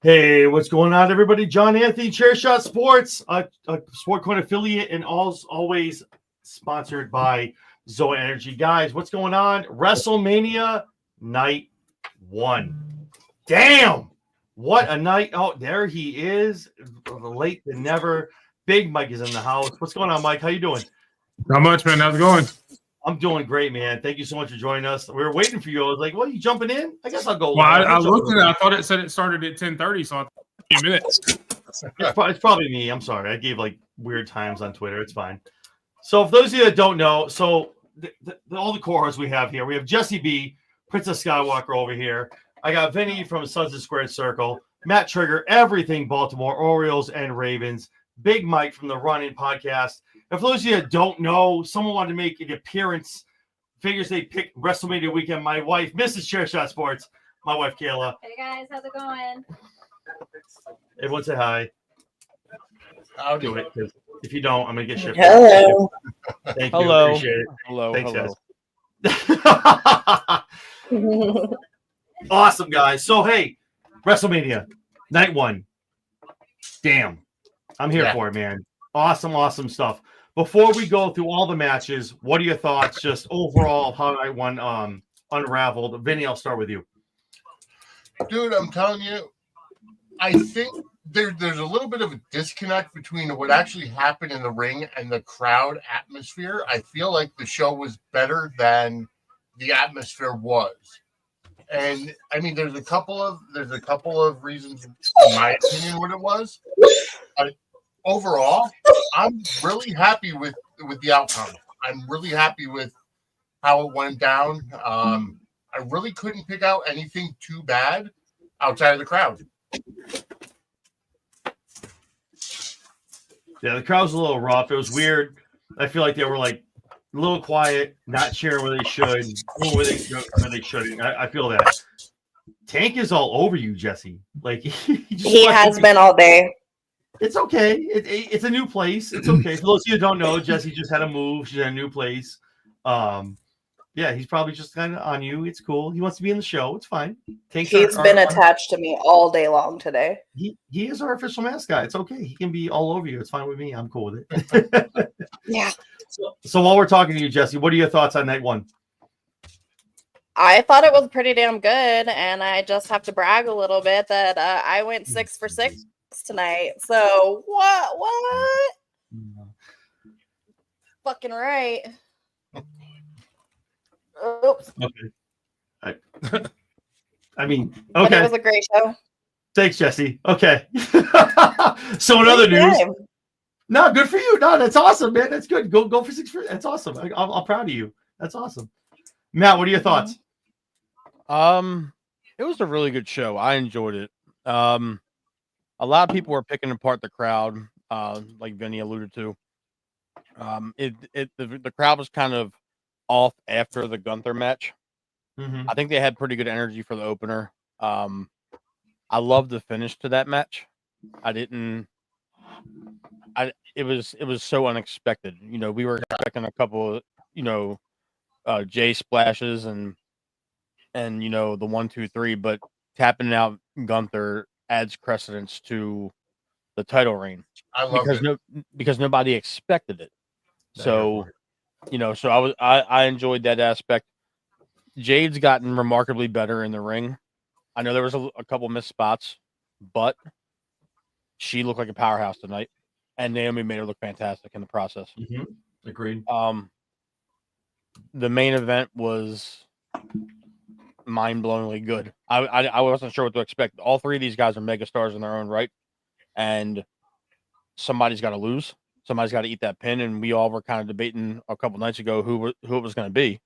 Hey, what's going on, everybody? John Anthony, Chairshot Sports, a Sport Coin affiliate, and always sponsored by Zoa Energy. Guys, what's going on? WrestleMania Night 1. Damn! What a night. Oh, there he is. Late than never. Big Mike is in the house. What's going on, Mike? How you doing? Not much, man. How's it going? I'm doing great, man. Thank you so much for joining us. We were waiting for you. I was like, "What? Are you jumping in?" I guess I'll go. Well, I looked at it. I thought it said it started at 10:30, so I thought a few minutes. It's probably me. I'm sorry. I gave like weird times on Twitter. It's fine. So, for those of you that don't know, all the core-hosts we have here, we have Jesse B, Princess Skywalker over here. I got Vinny from Sons of Squared Circle, Matt Trigger, everything Baltimore Orioles and Ravens, Big Mike from the Run-In podcast. And for those of you that don't know, someone wanted to make an appearance. Figures they picked WrestleMania weekend. My wife, Mrs. Chairshot Sports, my wife Kayla. Hey guys, how's it going? Everyone say hi. I'll Do it. If you don't, I'm gonna get shit. Hello. Thank you. Hello. Appreciate it. Hello. Thanks, Hello. guys. Awesome, guys. So hey, WrestleMania Night 1. Damn, I'm here for it, man. Awesome stuff. Before we go through all the matches, what are your thoughts just overall how Night 1 unraveled? Vinny, I'll start with you. Dude, I'm telling you, I think there's a little bit of a disconnect between what actually happened in the ring and the crowd atmosphere. I feel like the show was better than the atmosphere was. And I mean, there's a couple of reasons, in my opinion, what it was. Overall, I'm really happy with the outcome. I'm really happy with how it went down. I really couldn't pick out anything too bad outside of the crowd. Yeah, the crowd was a little rough. It was weird. I feel like they were like a little quiet, not cheering where they should, where they shouldn't. I feel that. Tank is all over you, Jesse. Like he has been all day. It's okay. It's a new place. It's okay. For those of you who don't know, Jesse just had a move. She's at a new place. Yeah, he's probably just kind of on you. It's cool. He wants to be in the show. It's fine. He's been attached to me all day long today. He is our official mascot. It's okay. He can be all over you. It's fine with me. I'm cool with it. Yeah. So while we're talking to you, Jesse, what are your thoughts on Night 1? I thought it was pretty damn good, and I just have to brag a little bit that I went 6 for 6 tonight. So what? Fucking right. Oops. Okay. I mean, But okay. it was a great show. Thanks, Jesse. Okay. So in other news, no, good for you. No, that's awesome, man. That's good. Go for 6 for. That's awesome. I'm proud of you. That's awesome. Matt, what are your thoughts? It was a really good show. I enjoyed it. A lot of people were picking apart the crowd, like Vinny alluded to. The crowd was kind of off after the Gunther match. Mm-hmm. I think they had pretty good energy for the opener. I loved the finish to that match. It was so unexpected. You know, we were expecting a couple, J splashes and the 1, 2, 3, but tapping out Gunther adds precedence to the title reign. I love it. Because nobody expected it. So, I enjoyed that aspect. Jade's gotten remarkably better in the ring. I know there was a couple missed spots, but she looked like a powerhouse tonight, and Naomi made her look fantastic in the process. Mm-hmm. Agreed. The main event was mind-blowingly good. I wasn't sure what to expect. All three of these guys are megastars in their own right, and somebody's got to lose. Somebody's got to eat that pin, and we all were kind of debating a couple nights ago who it was going to be.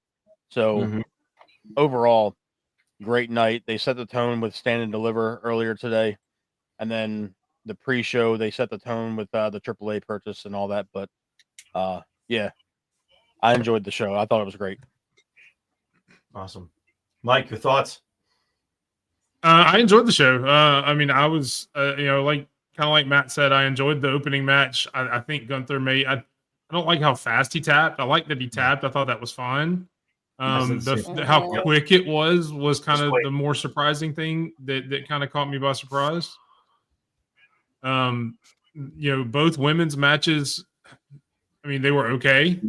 So overall, great night. They set the tone with Stand and Deliver earlier today, and then the pre-show they set the tone with the AAA purchase and all that. But yeah, I enjoyed the show. I thought it was great. Awesome. Mike, your thoughts? I enjoyed the show. I mean, I was, like Matt said, I enjoyed the opening match. I think Gunther I don't like how fast he tapped. I like that he tapped. I thought that was fine. How quick it was kind of the more surprising thing that kind of caught me by surprise. Both women's matches, I mean, they were okay.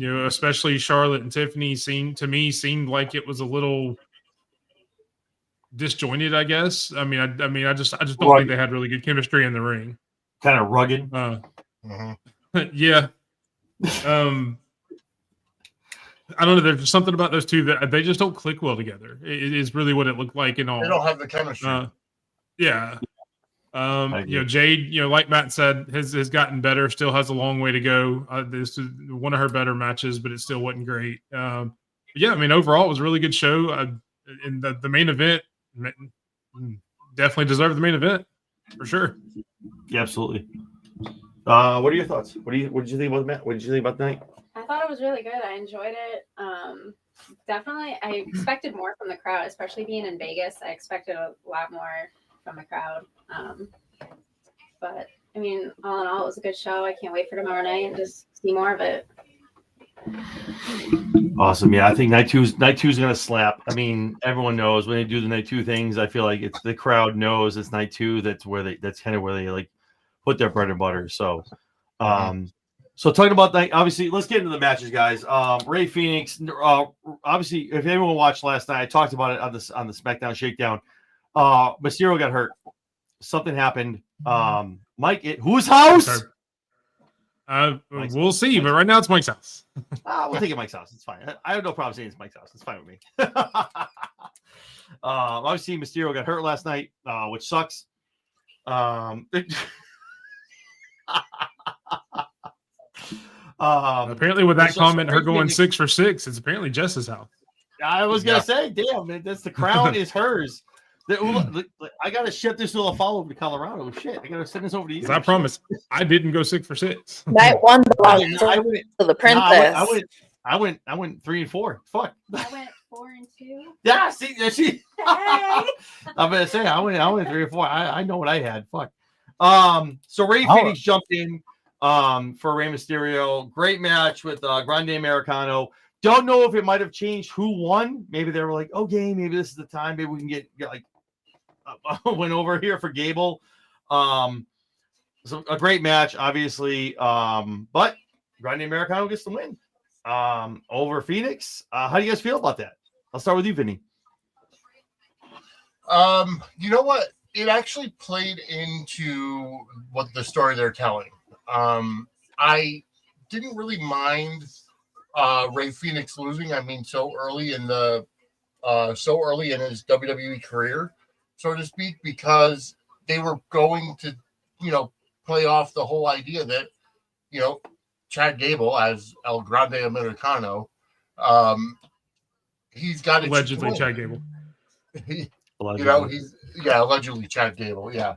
Especially Charlotte and Tiffany seemed like it was a little disjointed, I guess. I just don't think they had really good chemistry in the ring. Kind of rugged. Yeah. I don't know. There's something about those two that they just don't click well together. It is really what it looked like in all. They don't have the chemistry. Yeah. Jade, like Matt said, has gotten better. Still has a long way to go. This is one of her better matches, but it still wasn't great. Overall, it was a really good show. And the main event definitely deserved the main event for sure. Yeah, absolutely. What are your thoughts? What did you think about Matt? What did you think about the night? I thought it was really good. I enjoyed it. Definitely, I expected more from the crowd, especially being in Vegas. I expected a lot more from the crowd. But I mean, all in all, it was a good show. I can't wait for tomorrow night and just see more of it. Awesome. Yeah, I think night two's gonna slap. I mean, everyone knows when they do the night two things. I feel like it's the crowd knows it's night two. That's kind of where they like put their bread and butter. So, so talking about that, obviously, let's get into the matches, guys. Ray Phoenix, obviously, if anyone watched last night, I talked about it on the SmackDown Shakedown. Mysterio got hurt. Something happened. Mike, whose house? We'll see, but right now it's Mike's house. We'll take it Mike's house. It's fine. I have no problem saying it's Mike's house. It's fine with me. Obviously, Mysterio got hurt last night, which sucks. Apparently, with that comment, her going 6 for 6, it's apparently Jess's house. I was gonna say, damn, man, that's the crown is hers. I gotta ship this little follow to Colorado. Shit, I gotta send this over to you. I promise, I didn't go 6 for 6. Night one belongs to the princess. I went 3 and 4. Fuck. I went 4 and 2. Yeah, see, she. Hey. I'm gonna say I went 3 or 4. I know what I had. Fuck. So Ray Phoenix jumped in for Rey Mysterio. Great match with Grande Americano. Don't know if it might have changed who won. Maybe they were like, okay, maybe this is the time. Maybe we can get like went over here for Gable. So a great match, obviously. But Grande Americano gets the win over Phoenix. How do you guys feel about that? I'll start with you, Vinny. You know what? It actually played into what the story they're telling. I didn't really mind Ray Phoenix losing. I mean, so early in his WWE career, so to speak, because they were going to, play off the whole idea that, Chad Gable as El Grande Americano, he's got it. Allegedly Chad Gable. Allegedly Chad Gable. Yeah.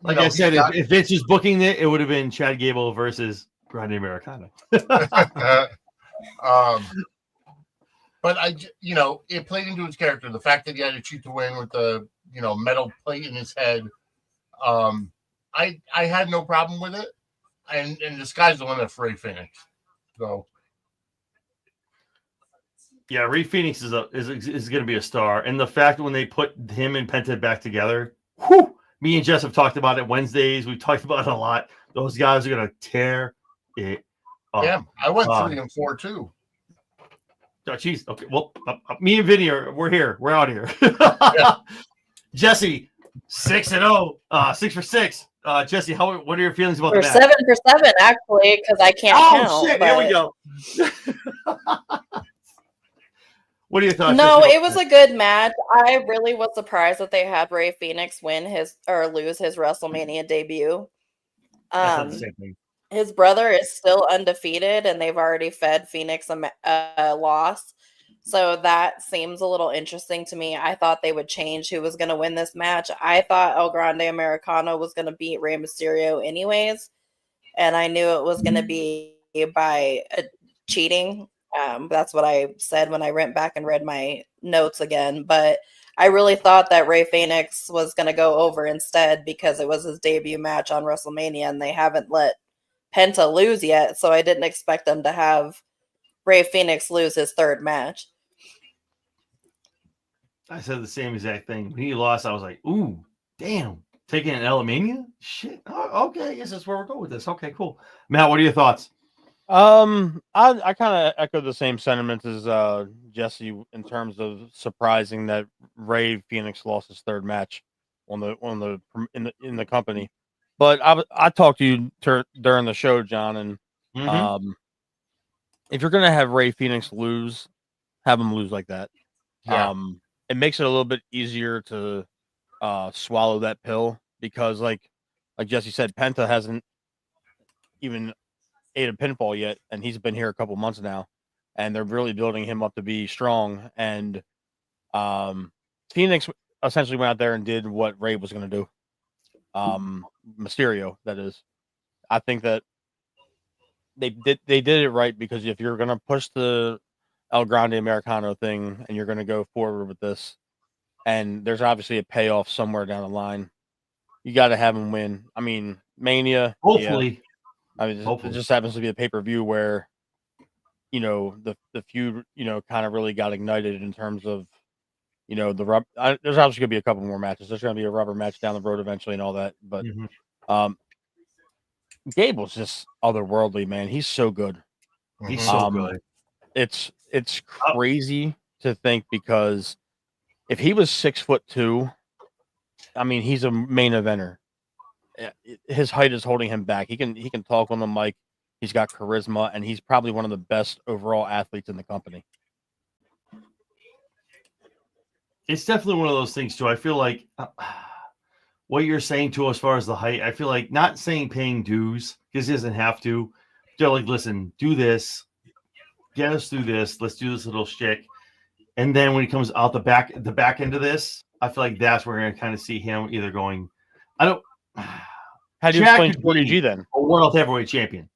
Like I said, if Vince was booking it, it would have been Chad Gable versus Grande Americano. But it played into his character. The fact that he had to cheat to win with the, metal plate in his head. I had no problem with it. And the sky's the limit for Ray Phoenix. So. Yeah, Ray Phoenix is going to be a star. And the fact that when they put him and Penta back together, whew, me and Jess have talked about it Wednesdays. We've talked about it a lot. Those guys are going to tear it up. Yeah, I went 3 and 4 too. Oh, geez. Okay. Well, me and Vinny we're here. We're out here. Yeah. Jesse, 6-0, 6 for 6. Jesse, what are your feelings about that? 7 for 7, actually, because I can't count. Oh shit! But... Here we go. What are your thoughts? No, it was a good match. I really was surprised that they had Ray Phoenix lose his WrestleMania debut. The same thing. His brother is still undefeated, and they've already fed Phoenix a loss. So that seems a little interesting to me. I thought they would change who was going to win this match. I thought El Grande Americano was going to beat Rey Mysterio anyways, and I knew it was going to be by cheating. That's what I said when I went back and read my notes again. But I really thought that Ray Phoenix was going to go over instead because it was his debut match on WrestleMania, and they haven't let Penta lose yet. So I didn't expect them to have Ray Phoenix lose his third match. I said the same exact thing. When he lost, I was like, ooh, damn. Taking an WrestleMania? Shit. Oh, okay, I guess that's where we're going with this. Okay, cool. Matt, what are your thoughts? I kind of echo the same sentiments as Jesse in terms of surprising that Ray Phoenix lost his third match in the company. But I talked to you during the show, John, and Mhm. if you're gonna have Ray Phoenix lose, have him lose like that. Yeah. It makes it a little bit easier to swallow that pill because, like Jesse said, Penta hasn't even ate a pinfall yet, and he's been here a couple months now, and they're really building him up to be strong. And Phoenix essentially went out there and did what Ray was going to do. Mysterio, that is. I think that they did it right because if you're going to push the El Grande Americano thing and you're going to go forward with this, and there's obviously a payoff somewhere down the line, you got to have him win. I mean, Mania, yeah. Hopefully. I mean, it Hopefully. just happens to be a pay-per-view where, the feud, kind of really got ignited in terms of, the rub. There's obviously going to be a couple more matches. There's going to be a rubber match down the road eventually and all that. But Mhm. Gable's just otherworldly, man. He's so good. He's so good. It's crazy to think because if he was 6'2", I mean, he's a main eventer. His height is holding him back. He can talk on the mic. He's got charisma, and he's probably one of the best overall athletes in the company. It's definitely one of those things too. I feel like what you're saying too, as far as the height, I feel like not saying paying dues because he doesn't have to. They're like, listen, do this, get us through this. Let's do this little shtick, and then when he comes out the back end of this, I feel like that's where we're gonna kind of see him either going. I don't. How do you Chad explain could 40G be then? a world heavyweight champion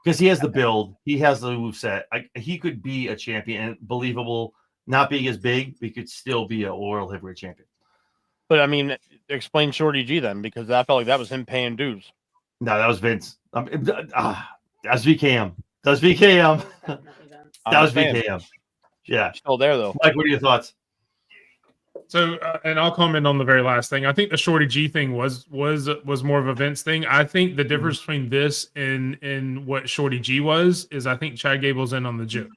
because he has the build, he has the moveset. He could be a champion and believable, not being as big, but he could still be a world heavyweight champion. But I mean, explain Shorty G then, because I felt like that was him paying dues. No, that was Vince. That's VKM. That's VKM. Definitely Vince. That was Understand. VKM. Yeah. Still there though. Mike, what are your thoughts? So, and I'll comment on the very last thing. I think the Shorty G thing was more of a Vince thing. I think the difference between this and what Shorty G was is I think Chad Gable's in on the joke.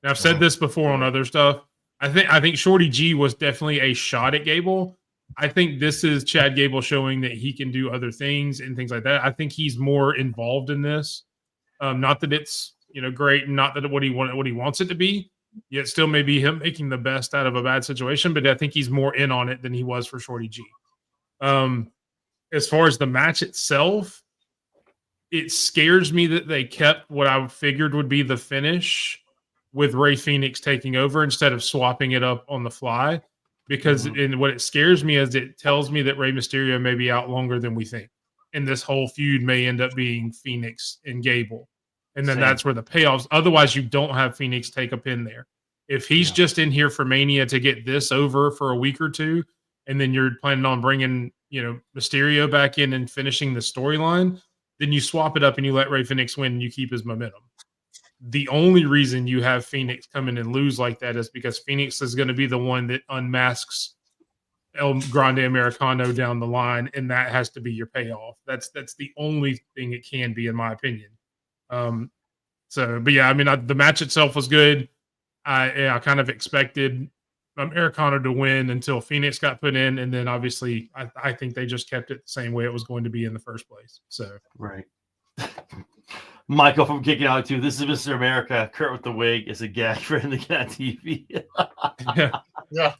Now, I've said this before on other stuff. I think Shorty G was definitely a shot at Gable. I think this is Chad Gable showing that he can do other things and things like that. I think he's more involved in this. Not that it's great, and not that what he wants it to be. Yet still maybe him making the best out of a bad situation, but I think he's more in on it than he was for Shorty G. As far as the match itself, it scares me that they kept what I figured would be the finish with Ray Phoenix taking over instead of swapping it up on the fly. Because and what it scares me is it tells me that Rey Mysterio may be out longer than we think. And this whole feud may end up being Phoenix and Gable. And then that's where the payoffs. Otherwise, you don't have Phoenix take a pin there. If he's just in here for Mania to get this over for a week or two, and then you're planning on bringing, Mysterio back in and finishing the storyline, then you swap it up and you let Ray Phoenix win and you keep his momentum. The only reason you have Phoenix come in and lose like that is because Phoenix is going to be the one that unmasks El Grande Americano down the line, and that has to be your payoff. That's the only thing it can be, in my opinion. But yeah, I mean, the match itself was good. I kind of expected Americano to win until Phoenix got put in, and then obviously I think they just kept it the same way it was going to be in the first place. So right. Michael from Kicking Out too. This is Mr. America. Kurt with the wig is a gag for him to get on TV. Yeah.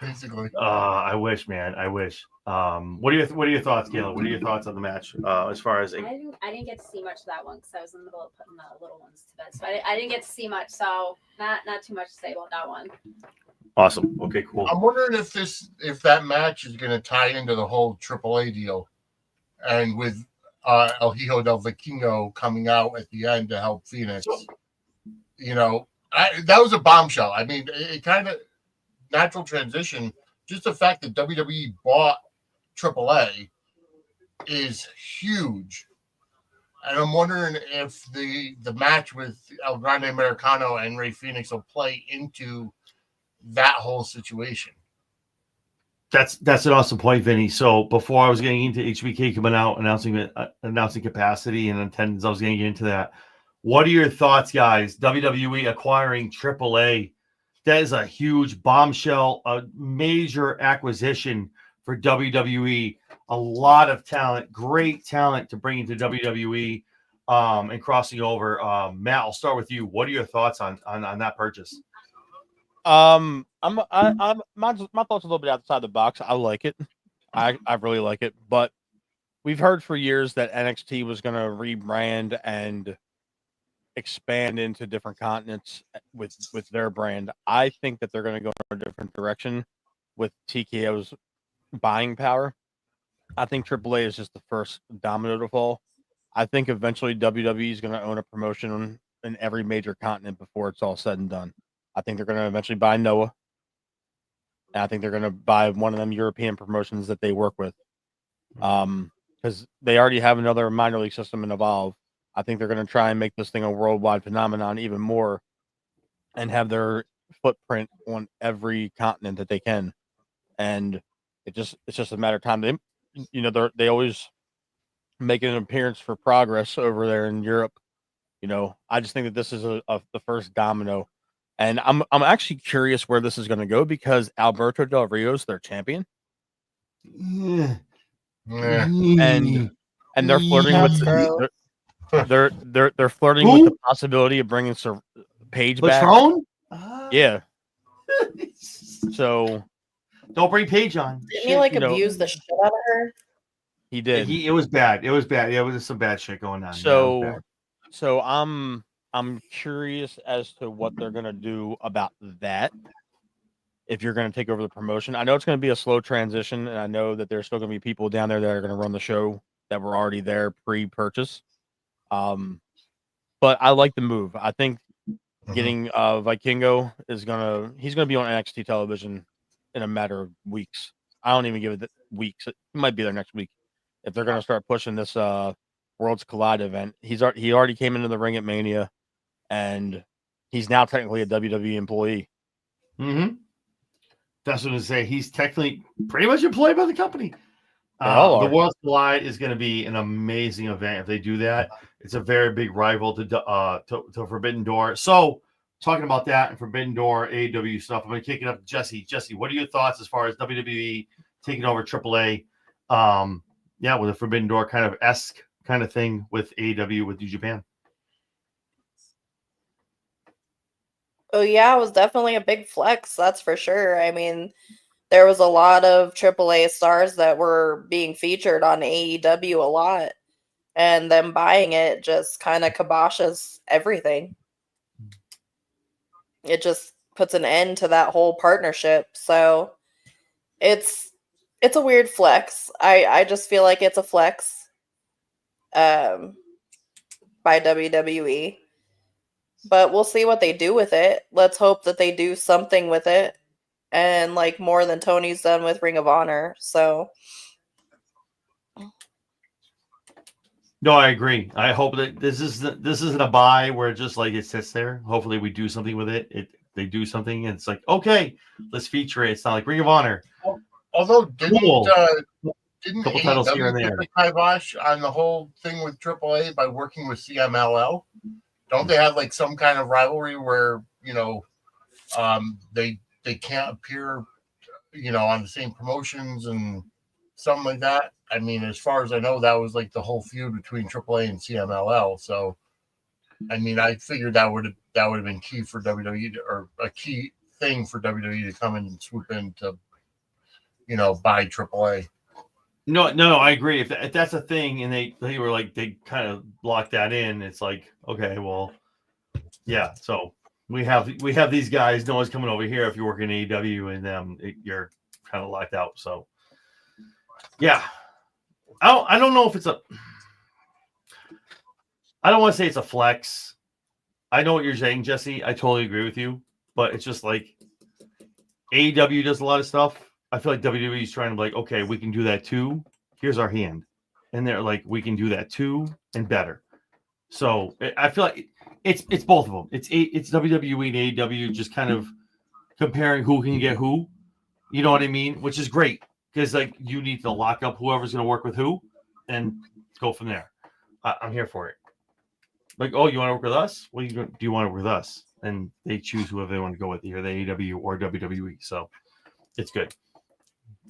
Basically. I wish, man. I wish. What are your thoughts, Kayla? What are your thoughts on the match? As far as I didn't get to see much of that one because I was in the middle of putting the little ones to bed, so I didn't get to see much. So not too much to say about that one. Awesome. Okay, cool. I'm wondering if that match is going to tie into the whole AAA deal, and with El Hijo del Vikingo coming out at the end to help Phoenix. That was a bombshell. I mean, it kind of natural transition. Just the fact that WWE bought AAA is huge. And I'm wondering if the match with El Grande Americano and Ray Phoenix will play into that whole situation. That's an awesome point, Vinny. So before I was getting into HBK coming out announcing capacity and attendance, I was going to get into that. What are your thoughts, guys? WWE acquiring AAA. That is a huge bombshell, a major acquisition for WWE. A lot of talent, great talent to bring into WWE and crossing over. Matt, I'll start with you. What are your thoughts on that purchase? I'm my thoughts a little bit outside the box. I like it. I really like it, but we've heard for years that NXT was going to rebrand and expand into different continents with their brand. I think that they're going to go in a different direction with TKO's buying power. I think AAA is just the first domino to fall. I think eventually WWE is going to own a promotion in every major continent before it's all said and done. I think they're going to eventually buy Noah. And I think they're going to buy one of them European promotions that they work with. Because they already have another minor league system in Evolve. I think they're going to try and make this thing a worldwide phenomenon even more and have their footprint on every continent that they can. And it's just a matter of time. They always make an appearance for progress over there in Europe. I just think that this is the first domino. And I'm actually curious where this is going to go because Alberto Del Rio is their champion. Yeah. And they're flirting with they're flirting Who? with the possibility of bringing Sir Paige back. Patron? Yeah. So don't bring Paige on. Didn't he abuse the shit out of her? He did. It was bad. It was bad. Yeah, it was some bad shit going on. So I'm curious as to what they're gonna do about that. If you're gonna take over the promotion, I know it's gonna be a slow transition, and I know that there's still gonna be people down there that are gonna run the show that were already there pre-purchase. But I like the move. I think getting Vikingo he's gonna be on NXT television in a matter of weeks. I don't even give it weeks. It might be there next week if they're gonna start pushing this Worlds Collide event. He already came into the ring at Mania, and he's now technically a WWE employee. Mm-hmm. That's what I say. He's technically pretty much employed by the company. The Worlds Collide is going to be an amazing event if they do that. It's a very big rival to Forbidden Door. So, talking about that and Forbidden Door, AEW stuff, I'm going to kick it up to Jesse. Jesse, what are your thoughts as far as WWE taking over AAA? With a Forbidden Door kind of esque kind of thing with AEW with New Japan. Oh yeah, it was definitely a big flex, that's for sure. I mean, there was a lot of AAA stars that were being featured on AEW a lot, and them buying it just kind of kiboshes everything. It just puts an end to that whole partnership. So it's a weird flex. I just feel like it's a flex by WWE. But we'll see what they do with it. Let's hope that they do something with it. And more than Tony's done with Ring of Honor. So no, I agree. I hope that this isn't a buy where it just it sits there. Hopefully we do something with it. They do something and it's okay, let's feature it. It's not like Ring of Honor. Although didn't couple titles here and there get the kibosh on the whole thing with AAA by working with CMLL? Don't they have some kind of rivalry where they can't appear on the same promotions and something like that? I mean, as far as I know, that was the whole feud between AAA and CMLL. So, I mean, I figured that would have been key for WWE or a key thing for WWE to come in and swoop in to buy AAA. No, I agree. If that's a thing, and they were they kind of locked that in, it's okay, well, yeah. So we have these guys. No one's coming over here if you work in AEW, and you're kind of locked out. So yeah, I don't know if it's I don't want to say it's a flex. I know what you're saying, Jesse. I totally agree with you, but it's just AEW does a lot of stuff. I feel like WWE is trying to okay, we can do that too. Here's our hand. And they're we can do that too and better. So I feel like it's both of them. It's WWE and AEW just kind of comparing who can get who. You know what I mean? Which is great. because like you need to lock up whoever's going to work with who and go from there. I'm here for it. Like, oh, you want to work with us? Well, do you want to work with us? And they choose whoever they want to go with, either the AEW or WWE. So it's good.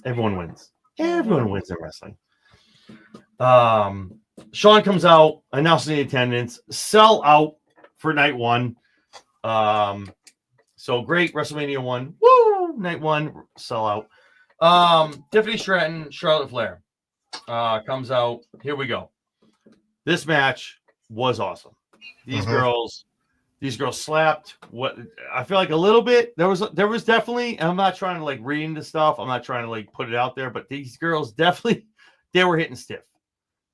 Everyone wins. Everyone wins in wrestling. Sean comes out, announcing the attendance, sell out for night one. So great WrestleMania 1. Woo! Night 1, sell out. Tiffany Stratton, Charlotte Flair comes out. Here we go. This match was awesome. These girls slapped. What I feel like a little bit. There was definitely. And I'm not trying to like read into stuff. I'm not trying to like put it out there. But these girls definitely, they were hitting stiff.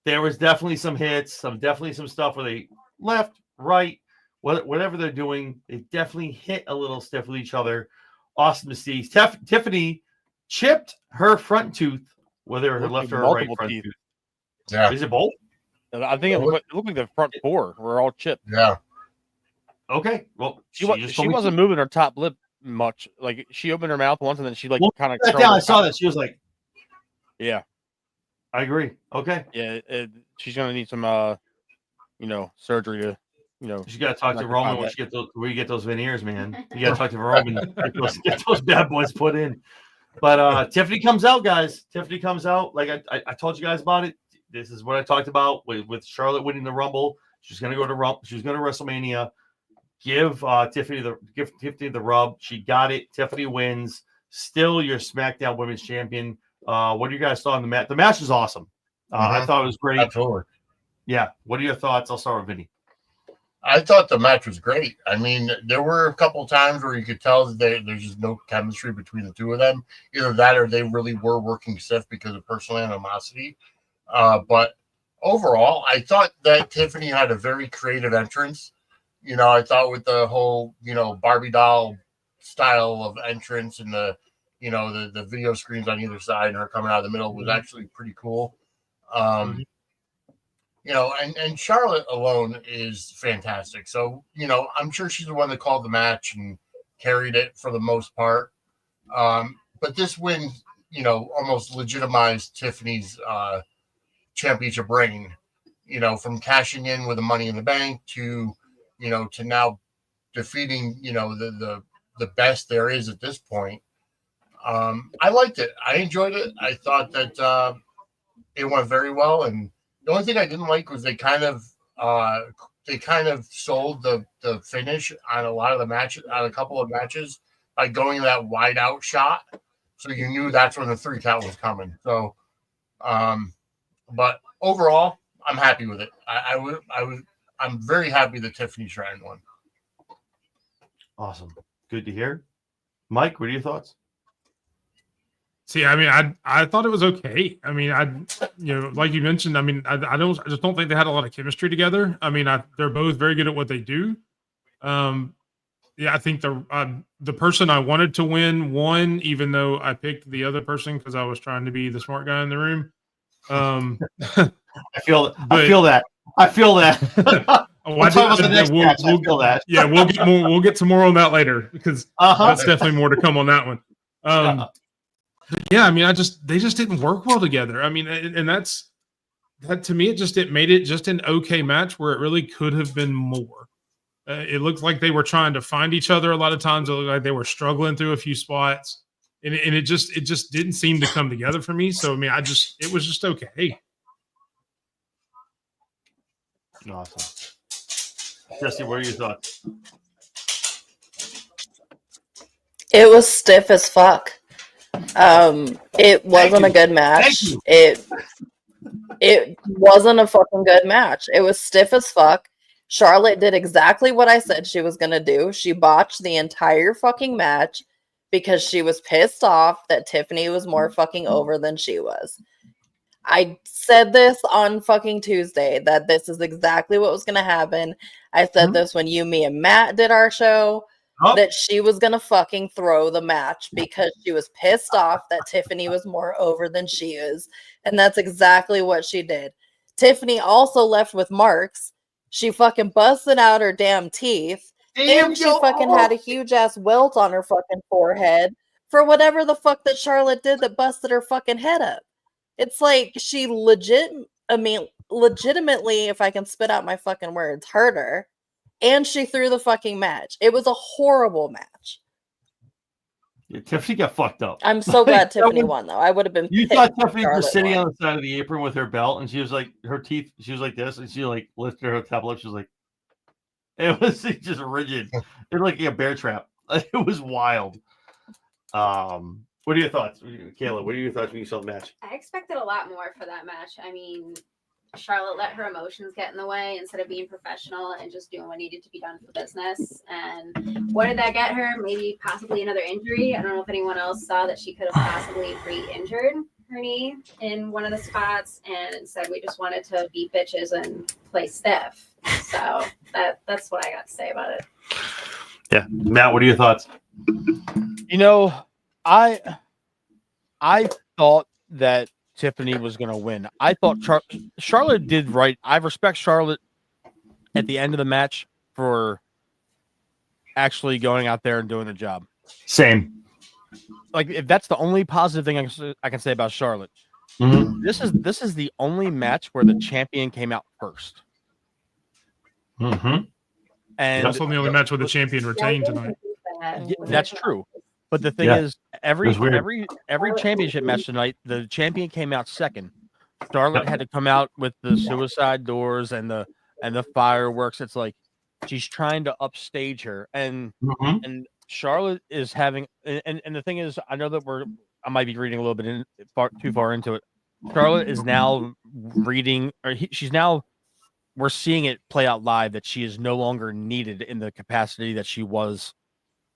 There was definitely some hits. Some stuff where they left, right, whatever they're doing. They definitely hit a little stiff with each other. Awesome to see. Tiffany chipped her front tooth, whether her left or her right front tooth. Yeah. Is it both? I think it looked like the front four were all chipped. Yeah. Okay. Well, she wasn't moving her top lip much. Like she opened her mouth once and then she like kind of. Yeah, I saw that. She was like, "Yeah, I agree." Okay. Yeah, she's gonna need some, surgery to, She's got to talk to Roman where you get those veneers, man. You got to talk to Roman. Get those bad boys put in. But Tiffany comes out, guys. Tiffany comes out. Like I told you guys about it. This is what I talked about with Charlotte winning the Rumble. She's gonna go to She's going to WrestleMania. Give Tiffany the rub. She got it. Tiffany wins. Still your SmackDown Women's Champion. What do you guys thought on the match? The match was awesome. I thought it was great. Absolutely. Yeah. What are your thoughts? I'll start with Vinny. I thought the match was great. I mean, there were a couple of times where you could tell that there's just no chemistry between the two of them. Either that or they really were working stiff because of personal animosity. But overall, I thought that Tiffany had a very creative entrance. I thought with the whole, Barbie doll style of entrance and the video screens on either side and her coming out of the middle was actually pretty cool. And Charlotte alone is fantastic. So, I'm sure she's the one that called the match and carried it for the most part. But this win, almost legitimized Tiffany's championship reign, from cashing in with the Money in the Bank to now defeating, the best there is at this point. I liked it. I enjoyed it. I thought that it went very well. And the only thing I didn't like was they kind of sold the finish on a lot of the matches, on a couple of matches, by going that wide out shot. So you knew that's when the 3 count was coming. So, but overall, I'm happy with it. I'm very happy that Tiffany Stratton won. Awesome. Good to hear. Mike, what are your thoughts? See, I mean, I thought it was okay. I mean, like you mentioned, I mean, I just don't think they had a lot of chemistry together. I mean, they're both very good at what they do. Yeah, I think the person I wanted to won, even though I picked the other person because I was trying to be the smart guy in the room. I feel that. We'll that. Yeah, we'll get some more on that later because that's definitely more to come on that one. Yeah, I mean, they just didn't work well together. I mean, and that to me, it made it just an okay match where it really could have been more. It looked like they were trying to find each other a lot of times. It looked like they were struggling through a few spots, and it just didn't seem to come together for me. So I mean, it was just okay. Awesome. Jesse, what are your thoughts? It was stiff as fuck. It wasn't a good match. It wasn't a fucking good match. It was stiff as fuck. Charlotte did exactly what I said she was gonna do. She botched the entire fucking match because she was pissed off that Tiffany was more fucking over than she was. I said this on fucking Tuesday that this is exactly what was gonna happen. I said this when me and Matt did our show. That she was going to fucking throw the match because she was pissed off that Tiffany was more over than she is. And that's exactly what she did. Tiffany also left with marks. She fucking busted out her damn teeth. And she fucking had a huge ass welt on her fucking forehead for whatever the fuck that Charlotte did that busted her fucking head up. It's like she legitimately, if I can spit out my fucking words, hurt her. And she threw the fucking match. It was a horrible match. Yeah, Tiffany got fucked up. I'm so glad Tiffany won, though. I would have been You pissed thought if Tiffany was Charlotte sitting won. on the side of the apron with her belt, and she was like, her teeth, she was like this, and she like lifted her top lip. She was like, it was just rigid. It looked like a bear trap. It was wild. What are your thoughts, Kayla? What are your thoughts when you saw the match? I expected a lot more for that match. I mean, Charlotte let her emotions get in the way instead of being professional and just doing what needed to be done for business. And what did that get her? Maybe possibly another injury. I don't know if anyone else saw that she could have possibly re-injured her knee in one of the spots. And instead, we just wanted to be bitches and play stiff. So that's what I got to say about it. Yeah, Matt, what are your thoughts? You know, I thought that Tiffany was going to win. I thought Charlotte did right. I respect Charlotte at the end of the match for actually going out there and doing the job. Same. Like, if that's the only positive thing I can say about Charlotte, this is the only match where the champion came out first. Mm-hmm. And That's the only match where the champion retained tonight. yeah, that's true. But the thing is, every championship match tonight, the champion came out second. Charlotte had to come out with the suicide doors and the fireworks. It's like she's trying to upstage her, and Charlotte is having. And the thing is, I know that I might be reading a little bit too far into it. Charlotte is now reading, or she's now. We're seeing it play out live that she is no longer needed in the capacity that she was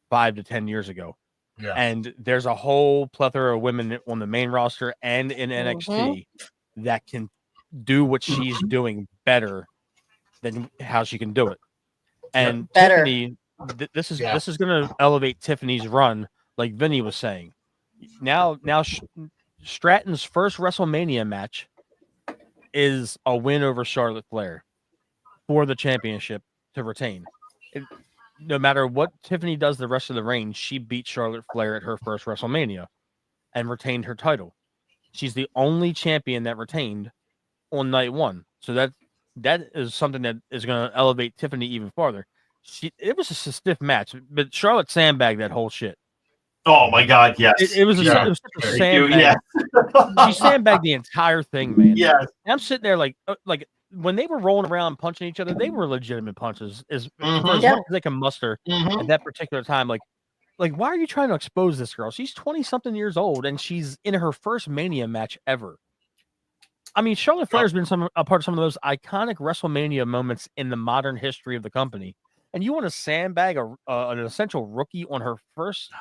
5 to 10 years ago. Yeah. And there's a whole plethora of women on the main roster and in NXT that can do what she's doing better than how she can do it. And Better. Tiffany, this is going to elevate Tiffany's run, like Vinny was saying. Now Stratton's first WrestleMania match is a win over Charlotte Flair for the championship to retain. No matter what Tiffany does the rest of the reign, she beat Charlotte Flair at her first WrestleMania and retained her title. She's the only champion that retained on night one. So that is something that is going to elevate Tiffany even farther. It was just a stiff match, but Charlotte sandbagged that whole shit. Oh my God, yes. It was such a sandbag. Yeah. She sandbagged the entire thing, man. Yes. And I'm sitting there like when they were rolling around punching each other, they were legitimate punches as much as they can muster at that particular time. Like, why are you trying to expose this girl? She's 20-something years old and she's in her first Mania match ever. I mean, Charlotte Flair has been a part of some of those iconic WrestleMania moments in the modern history of the company. And you want to sandbag an essential rookie on her first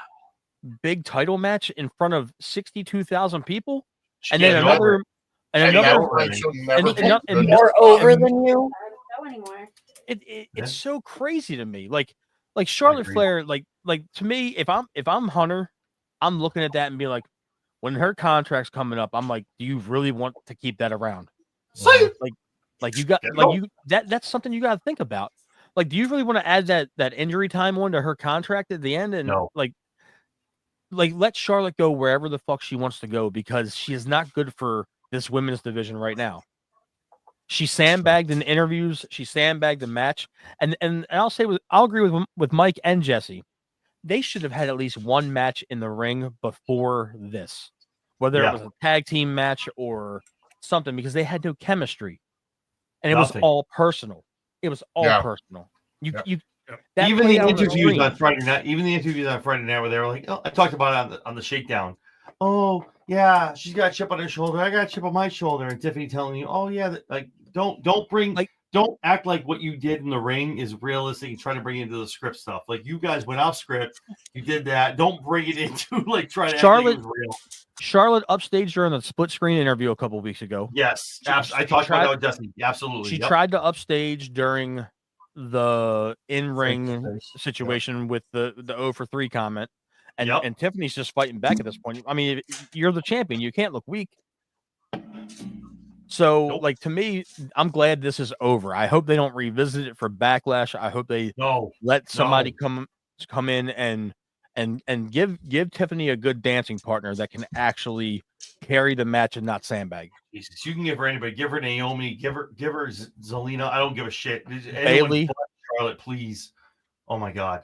big title match in front of 62,000 people? And then another more over than you. I don't know anymore. It's so crazy to me. Like Charlotte Flair, like to me, if I'm Hunter, I'm looking at that and be like, when her contract's coming up, I'm like, do you really want to keep that around? That's something you got to think about. Like, do you really want to add that injury time onto her contract at the end? And like let Charlotte go wherever the fuck she wants to go, because she is not good for this women's division right now. She sandbagged in interviews. She sandbagged the match. And I'll agree with Mike and Jesse. They should have had at least one match in the ring before this, whether it was a tag team match or something, because they had no chemistry, and it was all personal. It was all personal. Even the interviews on Friday night, where they were like, "Oh, I talked about it on the shakedown. Oh yeah, she's got a chip on her shoulder. I got a chip on my shoulder." And Tiffany telling you, "Oh yeah, don't act like what you did in the ring is realistic and try to bring it into the script stuff. Like, you guys went off script. You did that. Don't bring it into like trying to act like it was real." Charlotte upstaged her in the split screen interview a couple of weeks ago. Yes, I talked about that with Destiny. Absolutely. She tried to upstage during the in-ring situation with the 0 for 3 comment. And Tiffany's just fighting back at this point. I mean, you're the champion. You can't look weak. So, like, to me, I'm glad this is over. I hope they don't revisit it for Backlash. I hope they let somebody come in and and give Tiffany a good dancing partner that can actually carry the match and not sandbag. Jesus, you can give her anybody. Give her Naomi. Give her Zelina. I don't give a shit. Anyone Bailey. but Charlotte, please. Oh my God.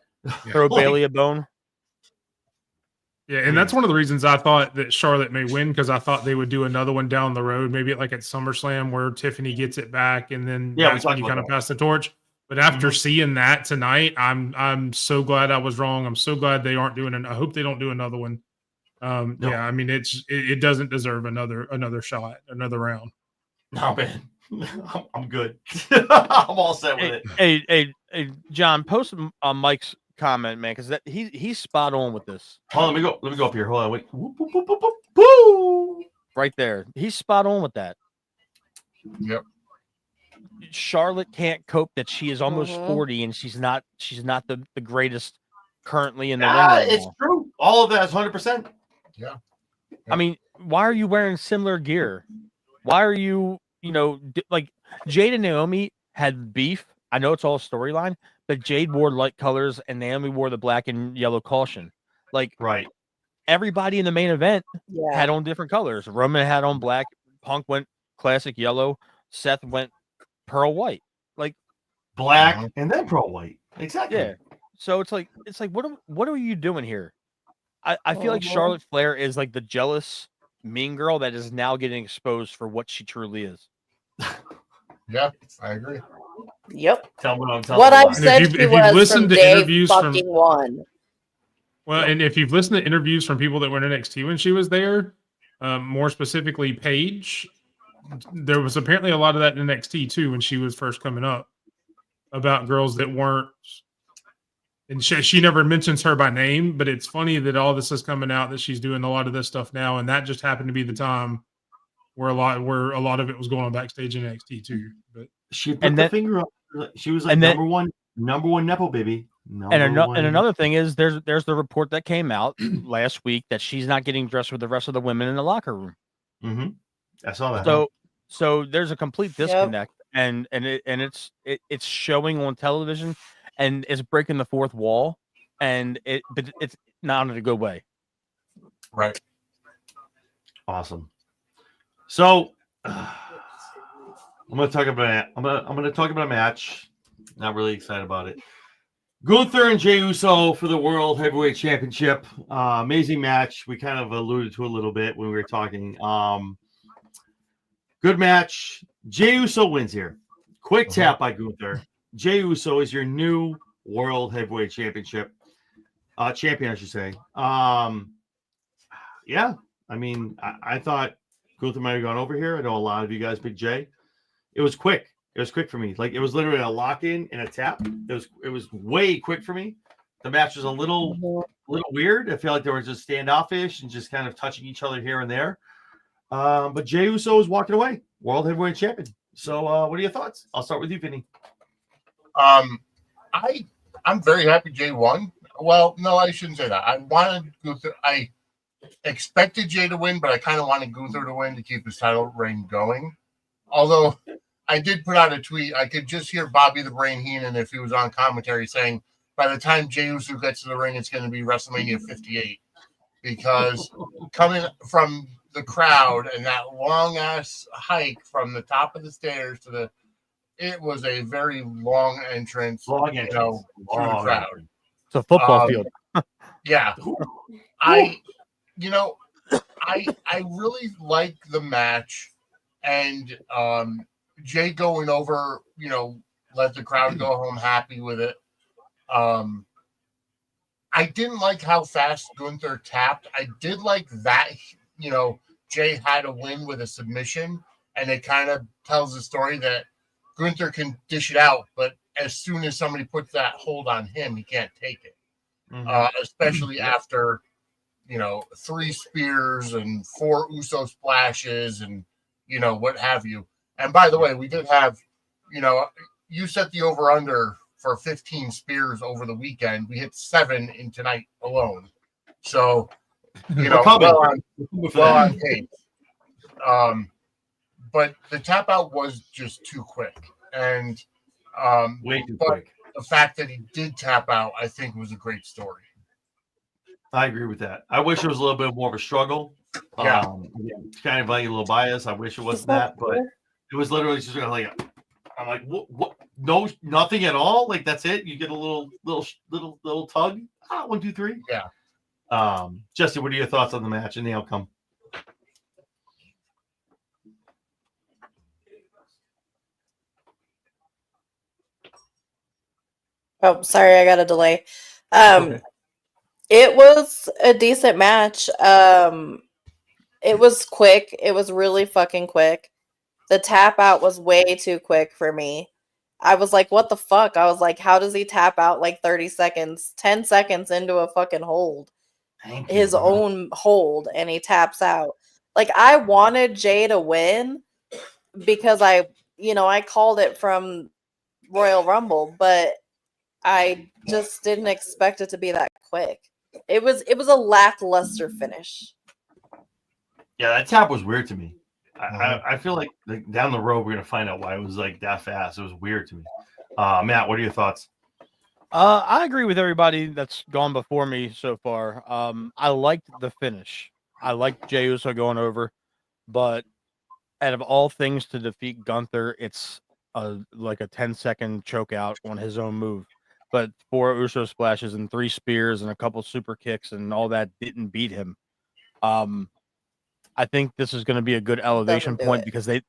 Throw Like- Bailey a bone. Yeah, and that's one of the reasons I thought that Charlotte may win, because I thought they would do another one down the road, maybe like at SummerSlam where Tiffany gets it back, and then Yeah, we that's when talked you about kind of that. pass the torch. But after seeing that tonight, I'm so glad I was wrong. I'm so glad they aren't doing it. I hope they don't do another one. No. Yeah, I mean it doesn't deserve another shot, another round. No, man. I'm good. I'm all set with it. Hey, John, post Mike's comment, man, because he's spot on with this. Hold on, let me go up here. Hold on, wait. Whoop, whoop, whoop, whoop, whoop. Woo! Right there. He's spot on with that. Yep. Charlotte can't cope that she is almost Mhm. 40 and she's not the greatest currently in the ring Yeah, right it's now. true. All of that is 100%. I mean, why are you wearing similar gear? Why are you, like Jade and Naomi had beef. I know it's all storyline, but Jade wore light colors and Naomi wore the black and yellow caution. Like Right. everybody in the main event Yeah. had on different colors. Roman had on black, Punk went classic yellow, Seth went pearl white. Like Black and then pearl white. Exactly. yeah. So it's like what are you doing here? I feel like Mhm. Charlotte Flair is like the jealous mean girl that is now getting exposed for what she truly is. Yeah, I agree. Yep. Tell me what I'm telling What you. I've Why. said if she you've was listened from to day interviews from- fucking one. Well, and if you've listened to interviews from people that were in NXT when she was there, more specifically Paige, there was apparently a lot of that in NXT too when she was first coming up about girls that weren't. And she never mentions her by name, but it's funny that all this is coming out that she's doing a lot of this stuff now, and that just happened to be the time where a lot of it was going on backstage in NXT too. But She put And the then- finger up. She was like and then- number one Nepo baby. And another thing is there's the report that came out last week that she's not getting dressed with the rest of the women in the locker room. Mm-hmm. I saw that. So there's a complete disconnect, and it's showing on television, and it's breaking the fourth wall, but it's not in a good way. Right. Awesome. So I'm gonna talk about a match. Not really excited about it. Gunther and Jey Uso for the World Heavyweight Championship. Amazing match. We kind of alluded to a little bit when we were talking. Good match. Jey Uso wins here. Quick tap by Gunther. Jey Uso is your new World Heavyweight Championship champion, I should say. Yeah, I mean, I thought Gunther might have gone over here. I know a lot of you guys picked Jey. It was quick. It was quick for me. Like it was literally a lock in and a tap. It was way quick for me. The match was a little weird. I feel like they were just standoffish and just kind of touching each other here and there. But Jey Uso was walking away, World Heavyweight Champion. So, what are your thoughts? I'll start with you, Vinny. I'm very happy Jay won. Well, no, I shouldn't say that. I wanted Gunther. I expected Jay to win, but I kind of wanted Gunther to win to keep his title reign going. Although I did put out a tweet, I could just hear Bobby the Brain Heenan if he was on commentary saying, by the time Jey Uso gets to the ring, it's going to be WrestleMania 58. Because coming from the crowd and that long ass hike from the top of the stairs to it was a very long entrance, through the crowd. It's a football field. Yeah. I really like the match, and Jay going over, let the crowd go home happy with it. I didn't like how fast Gunther tapped. I did like that, Jay had a win with a submission, and it kind of tells the story that Gunther can dish it out, but as soon as somebody puts that hold on him, he can't take it. Especially after, 3 spears and 4 Uso splashes and, what have you. And by the way, we did have, you set the over-under for 15 spears over the weekend. We hit 7 in tonight alone. So, well on pace. But the tap out was just too quick. And way too quick. The fact that he did tap out, I think, was a great story. I agree with that. I wish it was a little bit more of a struggle. Yeah. Again, kind of like a little bias. I wish it wasn't that, but it was literally just like I'm like, what? No, nothing at all. Like that's it. You get a little tug. 1, 2, 3. Yeah. Jesse, what are your thoughts on the match and the outcome? Oh, sorry, I got a delay. Okay. It was a decent match. It was quick. It was really fucking quick. The tap out was way too quick for me. I was like, what the fuck? I was like, how does he tap out like 30 seconds, 10 seconds into a fucking hold? Thank you. His own hold, and he taps out. Like, I wanted Jay to win because I called it from Royal Rumble, but I just didn't expect it to be that quick. It was a lackluster finish. Yeah, that tap was weird to me. I feel like down the road we're gonna find out why it was like that fast. It was weird to me. Matt, what are your thoughts? I agree with everybody that's gone before me so far. I liked the finish. I liked Jey Uso going over, but out of all things to defeat Gunther, it's like a 10-second choke out on his own move. But 4 Uso splashes and 3 spears and a couple super kicks and all that didn't beat him. I think this is going to be a good elevation point because they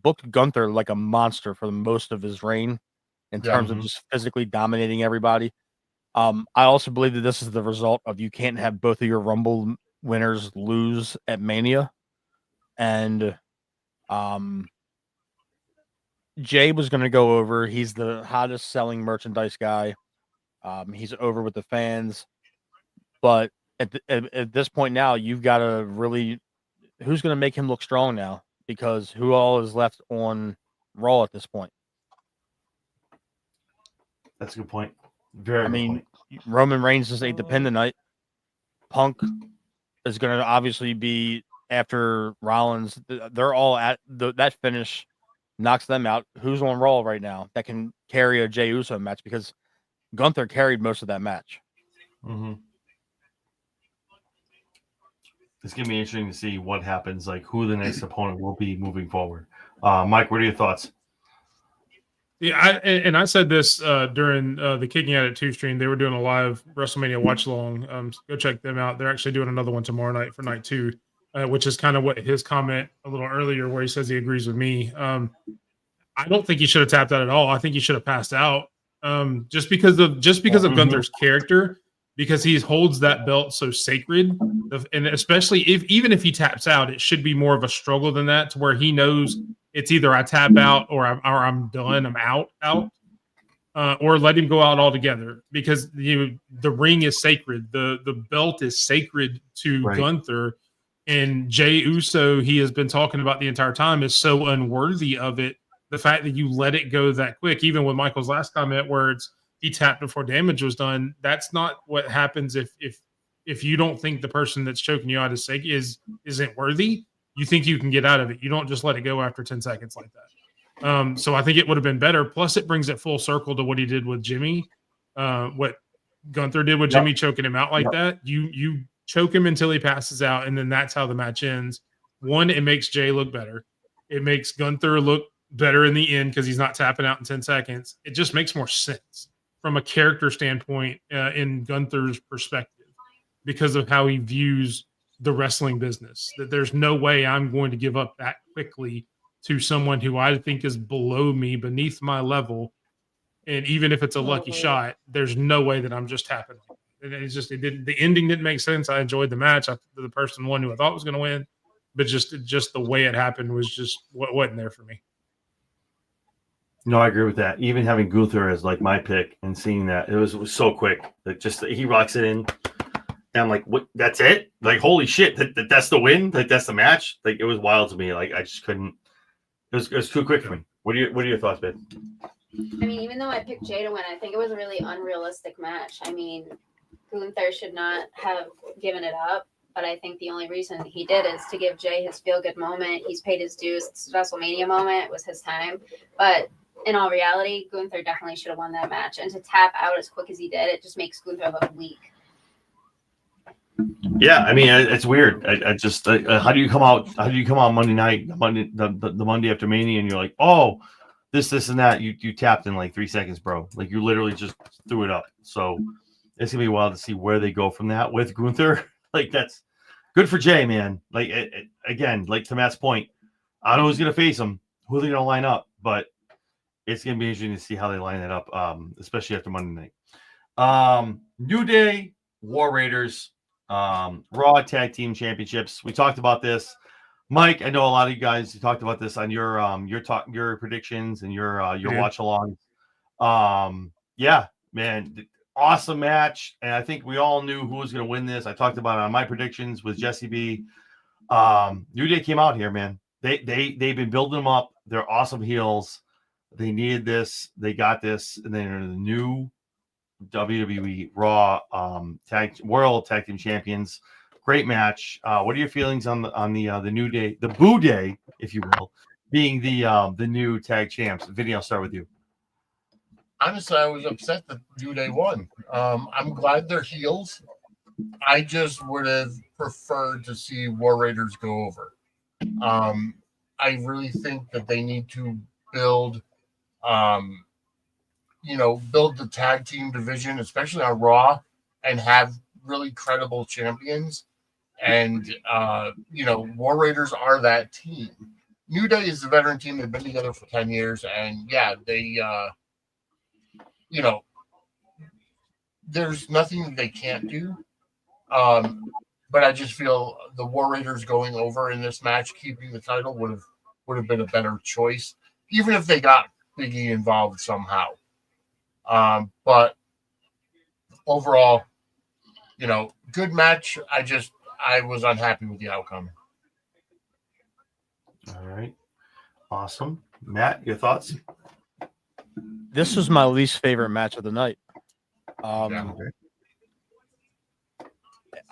booked Gunther like a monster for most of his reign in terms of just physically dominating everybody. I also believe that this is the result of you can't have both of your Rumble winners lose at Mania. And Jay was going to go over. He's the hottest selling merchandise guy. He's over with the fans. But at this point now, you've got to really – who's going to make him look strong now? Because who all is left on Raw at this point? That's a good point. Very good point. Roman Reigns just ate the pin tonight. Punk is going to obviously be after Rollins. They're all at that finish knocks them out. Who's on Raw right now that can carry a Jey Uso match? Because Gunther carried most of that match. Mm-hmm. It's going to be interesting to see what happens, like who the next opponent will be moving forward. Mike, what are your thoughts? Yeah, I said this during the Kicking At It 2 stream. They were doing a live WrestleMania watch along. Go check them out. They're actually doing another one tomorrow night for night 2, which is kind of what his comment a little earlier where he says he agrees with me. I don't think he should have tapped out at all. I think he should have passed out just because of Gunther's character, because he holds that belt so sacred. And especially even if he taps out, it should be more of a struggle than that, to where he knows it's either I tap out or I'm done, I'm out, or let him go out altogether, because the ring is sacred. The belt is sacred to Gunther, and Jey Uso, he has been talking about the entire time, is so unworthy of it. The fact that you let it go that quick, even with Michael's last comment where he tapped before damage was done, that's not what happens if you don't think the person that's choking you out isn't worthy. You think you can get out of it. You don't just let it go after 10 seconds like that. So I think it would have been better. Plus, it brings it full circle to what he did with Jimmy, what Gunther did with Jimmy, choking him out like that. You choke him until he passes out, and then that's how the match ends. One, it makes Jay look better. It makes Gunther look better in the end because he's not tapping out in 10 seconds. It just makes more sense from a character standpoint in Gunther's perspective, because of how he views the wrestling business, that there's no way I'm going to give up that quickly to someone who I think is below me, beneath my level. And even if it's a lucky shot, there's no way that I'm just tapping. The ending didn't make sense. I enjoyed the match. The person won who I thought was going to win, but just the way it happened was just what wasn't there for me. No, I agree with that. Even having Gunther as like my pick and seeing that, it was so quick. Like just he rocks it in. And I'm like, what? That's it? Like, holy shit! That's the win. Like, that's the match. Like, it was wild to me. Like, I just couldn't. It was too quick for me. What are your thoughts, Ben? I mean, even though I picked Jay to win, I think it was a really unrealistic match. I mean, Gunther should not have given it up, but I think the only reason he did is to give Jay his feel-good moment. He's paid his dues. It's WrestleMania moment. It was his time. But in all reality, Gunther definitely should have won that match. And to tap out as quick as he did, it just makes Gunther look weak. Yeah, I mean it's weird. I just how do you come out? How do you come out Monday night, the Monday after Mania, and you're like, oh, this and that. You tapped in like 3 seconds, bro. Like you literally just threw it up. So it's gonna be wild to see where they go from that with Gunther. Like that's good for Jay, man. Like again, like to Matt's point, I don't know who's gonna face him, who are they gonna line up, but it's gonna be interesting to see how they line that up, especially after Monday night. New Day, War Raiders, Raw Tag Team Championships. We talked about this, Mike. I know a lot of you guys. You talked about this on your predictions and your Yeah. watch along. Yeah, man, awesome match, and I think we all knew who was going to win this. I talked about it on my predictions with Jesse B. New Day came out here, man. They've been building them up. They're awesome heels. They needed this. They got this, and then the new WWE Raw World Tag Team Champions. Great match. What are your feelings on the New Day, the Boo Day, if you will, being the new tag champs? Vinny, I'll start with you. Honestly, I was upset that New Day won. I'm glad they're heels. I just would have preferred to see War Raiders go over. I really think that they need to build, build the tag team division, especially on Raw, and have really credible champions. And, War Raiders are that team. New Day is the veteran team. They've been together for 10 years. And, yeah, they, there's nothing they can't do. But I just feel the War Raiders going over in this match, keeping the title would have been a better choice, even if they got Big E involved somehow. But overall, good match. I was unhappy with the outcome. All right, awesome, Matt. Your thoughts? This was my least favorite match of the night. Yeah.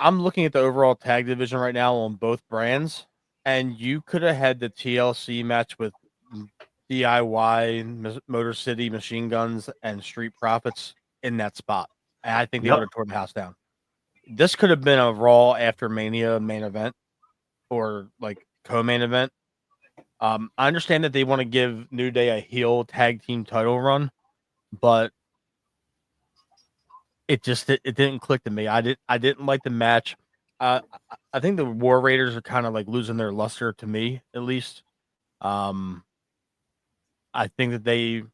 I'm looking at the overall tag division right now on both brands, and you could have had the TLC match with DIY, Motor City, Machine Guns, and Street Profits in that spot. And I think they would have torn the house down. This could have been a Raw after Mania main event or like co-main event. I understand that they want to give New Day a heel tag team title run, but it didn't click to me. I didn't like the match. I think the War Raiders are kind of like losing their luster to me, at least. I think that they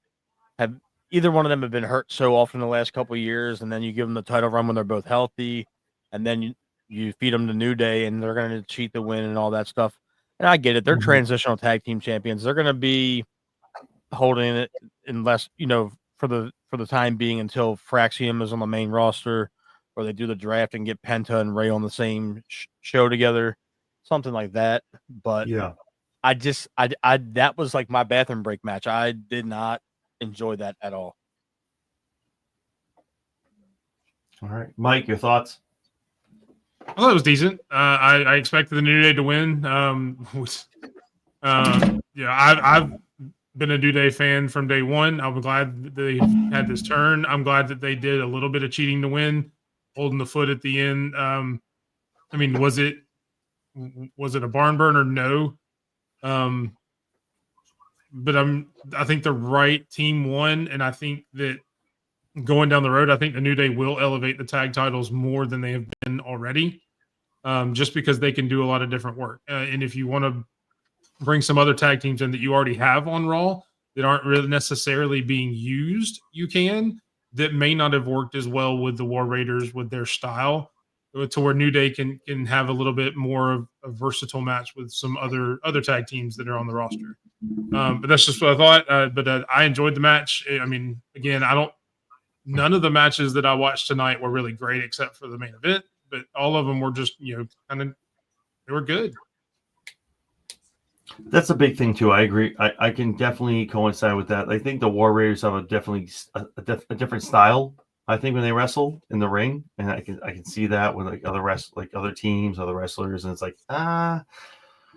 have either one of them have been hurt so often in the last couple of years, and then you give them the title run when they're both healthy, and then you feed them the New Day, and they're going to cheat the win and all that stuff. And I get it; they're transitional tag team champions. They're going to be holding it unless for the time being until Fraxium is on the main roster, or they do the draft and get Penta and Ray on the same show together, something like that. But Yeah, I that was like my bathroom break match. I did not enjoy that at all. All right, Mike, your thoughts? Well, that was decent. I expected the New Day to win. I've been a New Day fan from day one. I'm glad that they had this turn. I'm glad that they did a little bit of cheating to win, holding the foot at the end. I mean, was it a barn burner? No. But I think the right team won, and I think that going down the road, I think the New Day will elevate the tag titles more than they have been already, just because they can do a lot of different work. And if you want to bring some other tag teams in that you already have on Raw that aren't really necessarily being used, you can. That may not have worked as well with the War Raiders with their style, to where New Day can have a little bit more of a versatile match with some other tag teams that are on the roster. But that's just what I thought. But I enjoyed the match. I mean, again, none of the matches that I watched tonight were really great except for the main event, but all of them were just, they were good. That's a big thing too. I agree. I can definitely coincide with that. I think the War Raiders have a different style. I think when they wrestle in the ring, and I can see that with like other teams, other wrestlers, and it's like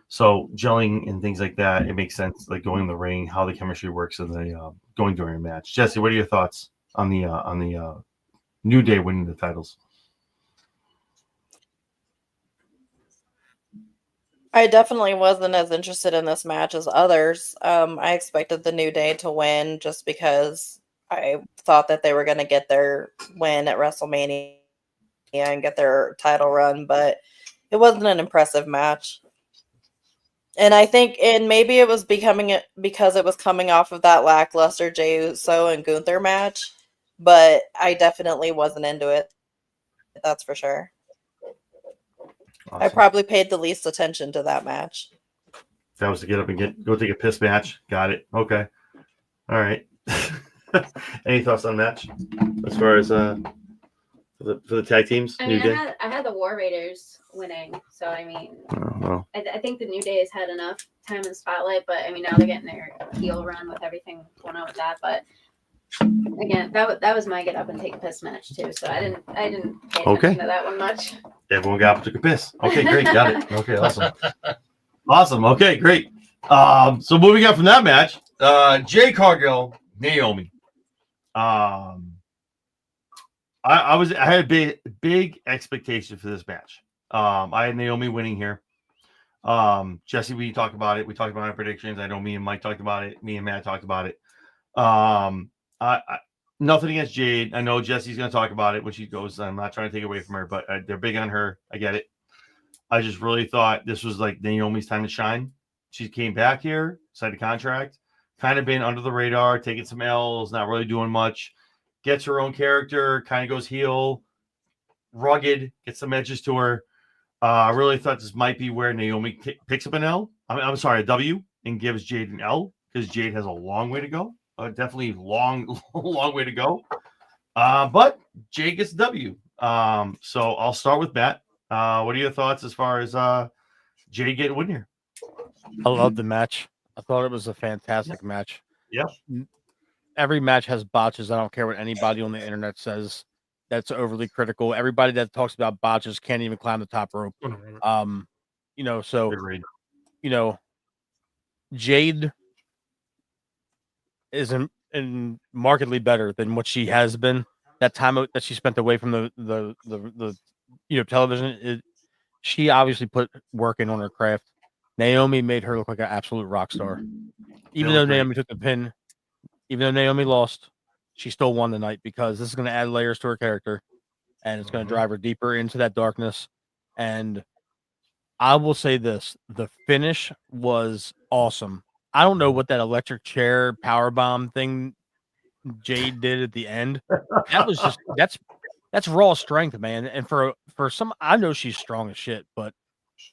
so gelling and things like that. It makes sense, like going in the ring, how the chemistry works, and the going during a match. Jesse, what are your thoughts on the New Day winning the titles? I definitely wasn't as interested in this match as others. I expected the New Day to win just because I thought that they were going to get their win at WrestleMania and get their title run, but it wasn't an impressive match. And I think, and maybe it was because it was coming off of that lackluster Jey Uso and Gunther match, but I definitely wasn't into it. That's for sure. I Awesome. probably paid the least attention to that match. That was to get up and go take a piss match. Got it. Okay. All right. Any thoughts on the match as far as for the tag teams? I New mean, Day? I had the War Raiders winning, so I mean, Oh, well. I think the New Day has had enough time in the spotlight, but I mean now they're getting their heel run with everything going on with that. But again, that was my get up and take a piss match too, so I didn't pay attention Okay. to that one much. Everyone got up and took a piss. Okay, great. Got it. Okay, awesome. Awesome. Okay, great. So moving on from that match, Jay Cargill, Naomi. I had a big expectation for this match. I had Naomi winning here. Jesse, we talked about it. We talked about our predictions. I know me and Mike talked about it. Me and Matt talked about it. Nothing against Jade. I know Jesse's going to talk about it when she goes. I'm not trying to take away from her, but they're big on her. I get it. I just really thought this was like Naomi's time to shine. She came back here, signed a contract, kind of been under the radar, taking some L's, not really doing much. Gets her own character, kind of goes heel, rugged, gets some edges to her. I really thought this might be where Naomi picks up an L. I'm sorry, a W, and gives Jade an L because Jade has a long way to go. Definitely long way to go. But Jade gets a W. So I'll start with Matt. What are your thoughts as far as Jade getting win here? I love the match. I thought it was a fantastic match. Yeah. Every match has botches. I don't care what anybody on the internet says. That's overly critical. Everybody that talks about botches can't even climb the top rope. So Agreed. Jade is in markedly better than what she has been. That time that she spent away from the television, she obviously put work in on her craft. Naomi made her look like an absolute rock star. Even though Naomi took the pin, even though Naomi lost, she still won the night because this is going to add layers to her character, and it's going to drive her deeper into that darkness. And I will say this: the finish was awesome. I don't know what that electric chair power bomb thing Jade did at the end. That was just that's raw strength, man. And for some, I know she's strong as shit, but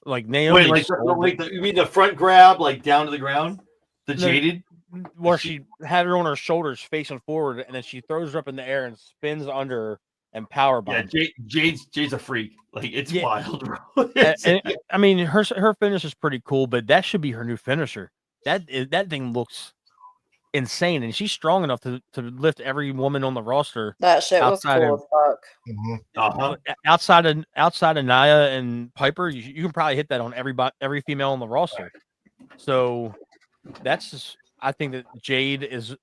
like Naomi, You mean the front grab, like down to the ground, Jaded, where she had her on her shoulders facing forward, and then she throws her up in the air and spins under her and power bomb. Yeah, Jade's a freak. Like it's wild, bro. and, I mean, her finish is pretty cool, but that should be her new finisher. That thing looks insane, and she's strong enough to lift every woman on the roster. That shit was cool as fuck. Mm-hmm. Outside of Nia and Piper, you can probably hit that on every female on the roster. So that's just, I think that Jade is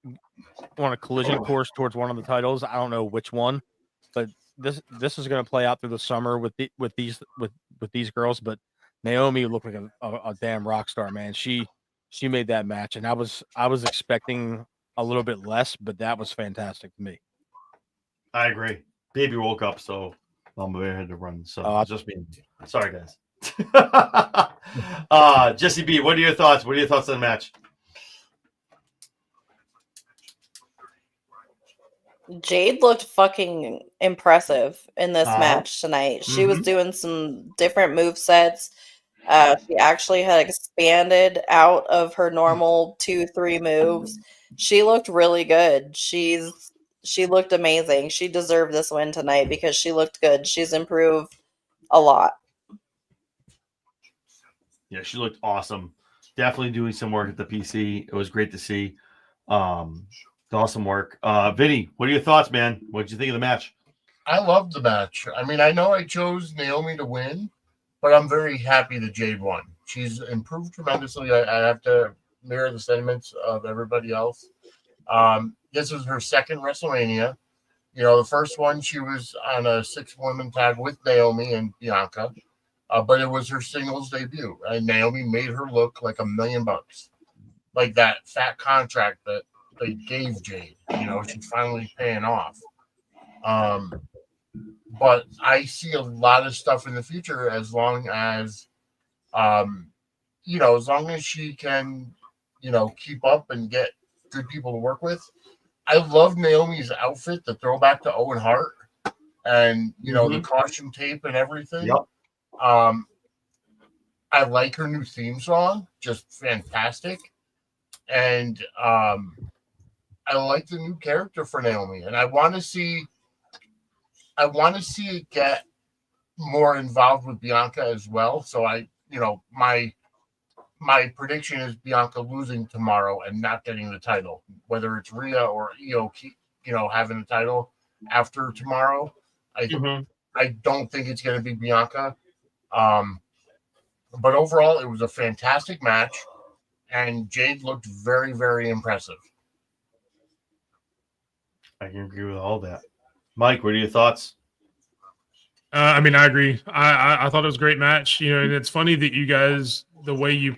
on a collision course towards one of the titles. I don't know which one, but this is going to play out through the summer with these girls. But Naomi looked like a damn rock star, man. She made that match, and I was expecting a little bit less, but that was fantastic to me. I agree. Baby woke up, so I'm ahead to run. So just me. Sorry, guys. Jesse B, what are your thoughts? What are your thoughts on the match? Jade looked fucking impressive in this match tonight. She was doing some different move sets. She actually had expanded out of her normal 2-3 moves. She looked really good. She looked amazing. She deserved this win tonight because she looked good. She's improved a lot. Yeah, she looked awesome. Definitely doing some work at the PC. It was great to see. Awesome work. Vinny, what are your thoughts, man? What did you think of the match? I loved the match. I mean, I know I chose Naomi to win, but I'm very happy that Jade won. She's improved tremendously. I have to mirror the sentiments of everybody else. This was her second WrestleMania. The first one she was on a 6-woman tag with Naomi and Bianca. but it was her singles debut, and Naomi made her look like $1 million, like that fat contract that they gave Jade. She's finally paying off. But I see a lot of stuff in the future as long as, as long as she can, keep up and get good people to work with. I love Naomi's outfit, the throwback to Owen Hart, and the caution tape and everything. Yep. I like her new theme song, just fantastic, and I like the new character for Naomi, and I want to see it get more involved with Bianca as well. So my prediction is Bianca losing tomorrow and not getting the title, whether it's Rhea or Io, having the title after tomorrow. I don't think it's going to be Bianca. But overall, it was a fantastic match, and Jade looked very, very impressive. I can agree with all that. Mike, what are your thoughts? I agree. I thought it was a great match. And it's funny that you guys, the way you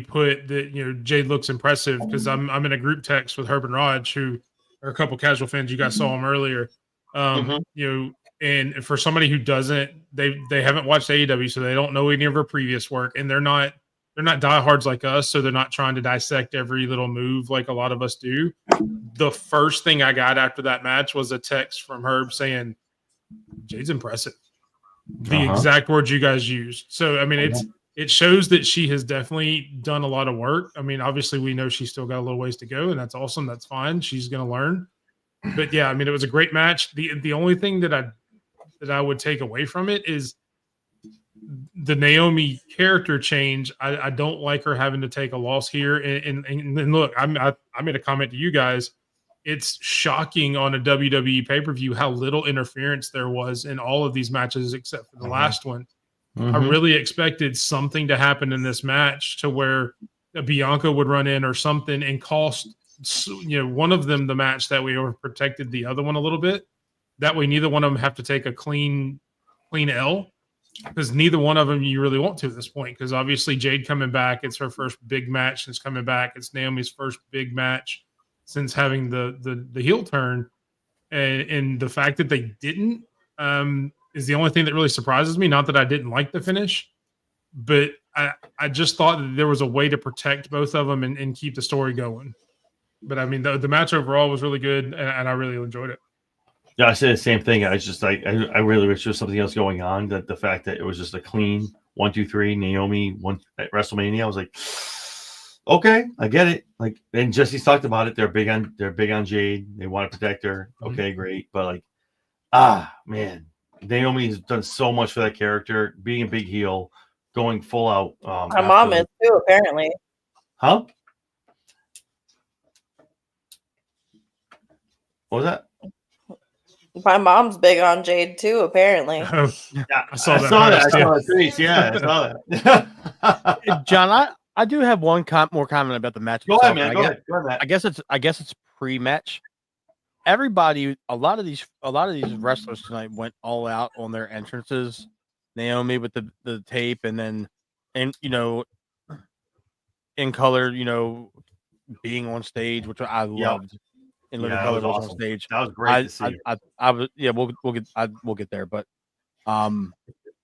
put that, Jade looks impressive, because I'm in a group text with Herb and Raj, who are a couple casual fans. You guys saw them earlier. And for somebody who doesn't, they haven't watched AEW, so they don't know any of her previous work, and they're not diehards like us, so they're not trying to dissect every little move like a lot of us do. The first thing I got after that match was a text from Herb saying, "Jade's impressive." The exact words you guys used. So it shows that she has definitely done a lot of work. Obviously we know she's still got a little ways to go, and that's awesome. That's fine. She's going to learn. But yeah, it was a great match. The only thing that I would take away from it is the Naomi character change. I don't like her having to take a loss here. And look, I made a comment to you guys. It's shocking on a WWE pay-per-view how little interference there was in all of these matches except for the last one. I really expected something to happen in this match to where Bianca would run in or something and cost one of them the match, that we protected the other one a little bit. That way neither one of them have to take a clean L, because neither one of them you really want to at this point, because obviously Jade coming back, it's her first big match since coming back. It's Naomi's first big match since having the heel turn, and the fact that they didn't is the only thing that really surprises me. Not that I didn't like the finish, but I just thought that there was a way to protect both of them and keep the story going. But the match overall was really good, and I really enjoyed it. Yeah, I said the same thing. I just I really wish there was something else going on. That the fact that it was just a clean 1, 2, 3 Naomi one at WrestleMania, I was like, okay, I get it. And Jesse's talked about it. They're big on Jade. They want to protect her. Okay, great. But man, Naomi's done so much for that character, being a big heel, going full out. My mom is too, apparently. Huh? What was that? My mom's big on Jade too, apparently. Yeah, I saw that. Face. Yeah, I saw that. John, I do have one more comment about the match. Go ahead, man. Go ahead, I guess it's pre-match. Everybody, a lot of these wrestlers tonight went all out on their entrances. Naomi with the tape, and then in color, being on stage, which I loved. In living color was on stage. That was great to see. We'll get there, but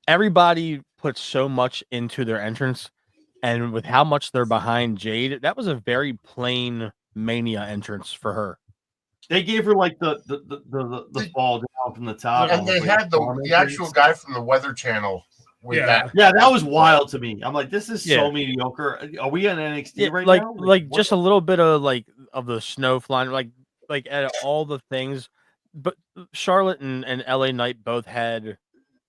everybody put so much into their entrance, and with how much they're behind Jade, that was a very plain Mania entrance for her. They gave her the fall down from the top, and they had the actual guy from the Weather Channel. That was wild to me. I'm like, this is so mediocre. Are we on NXT right now? Like just a little bit of of the snow flying, like at all the things. But Charlotte and LA Knight both had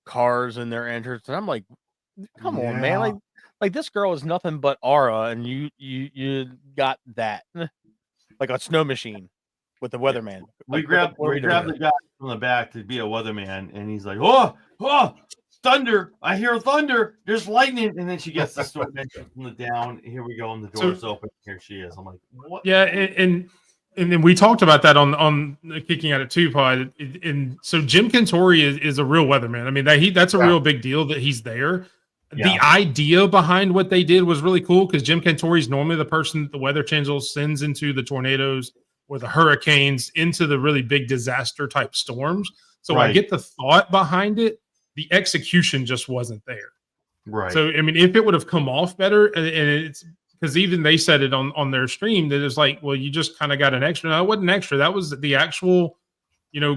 cars in their entrance, and I'm like, come on, man, like this girl is nothing but aura, and you got that like a snow machine with the weatherman. We grabbed the guy from the back to be a weatherman, and he's like, oh, thunder! I hear thunder. There's lightning, and then she gets the storm from the down. Here we go, and the door's open. Here she is. I'm like, what? Yeah, and then we talked about that on Kicking At It Too pod. And so Jim Cantori is a real weatherman. That's a real big deal that he's there. The idea behind what they did was really cool because Jim Cantori is normally the person that the Weather Channel sends into the tornadoes or the hurricanes, into the really big disaster type storms. So I get the thought behind it. The execution just wasn't there. Right. So, I mean, if it would have come off better, and it's because even they said it on their stream that it's like, well, you just kind of got an extra. No, it wasn't extra. That was the actual,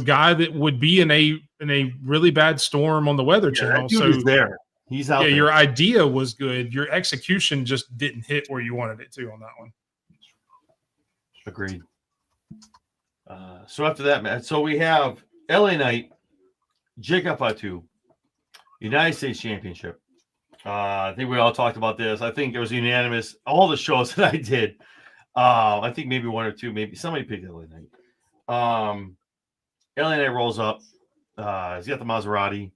guy that would be in a really bad storm on the Weather Channel. That dude is there. He's out there. Your idea was good. Your execution just didn't hit where you wanted it to on that one. Agreed. So after that, man, so we have LA Knight, Jacob Fatu, United States Championship. I think we all talked about this. I think it was unanimous. All the shows that I did. I think maybe one or two, maybe somebody picked LA Knight. LA Knight rolls up. He's got the Maserati.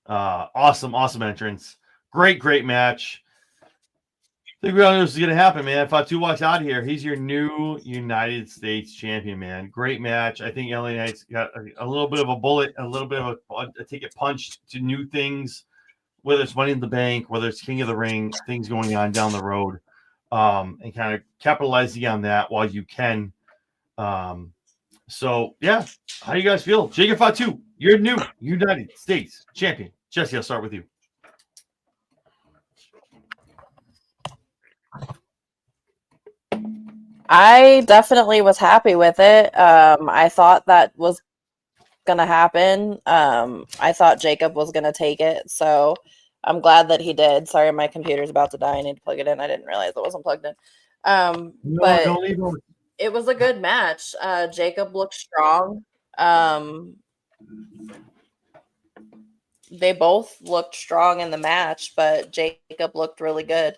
Awesome entrance. Great match. I think we all knew this was going to happen, man. Fatu walks out here. He's your new United States champion, man. Great match. I think LA Knight's got a little bit of a bullet, a little bit of a ticket punch to new things, whether it's Money in the Bank, whether it's King of the Ring, things going on down the road, and kind of capitalizing on that while you can. So, yeah, how you guys feel? Jacob Fatu, you're new United States champion. Jesse, I'll start with you. I definitely was happy with it. I thought that was going to happen. I thought Jacob was going to take it, so I'm glad that he did. Sorry, my computer's about to die. I need to plug it in. I didn't realize it wasn't plugged in. But it was a good match. Jacob looked strong. They both looked strong in the match, but Jacob looked really good.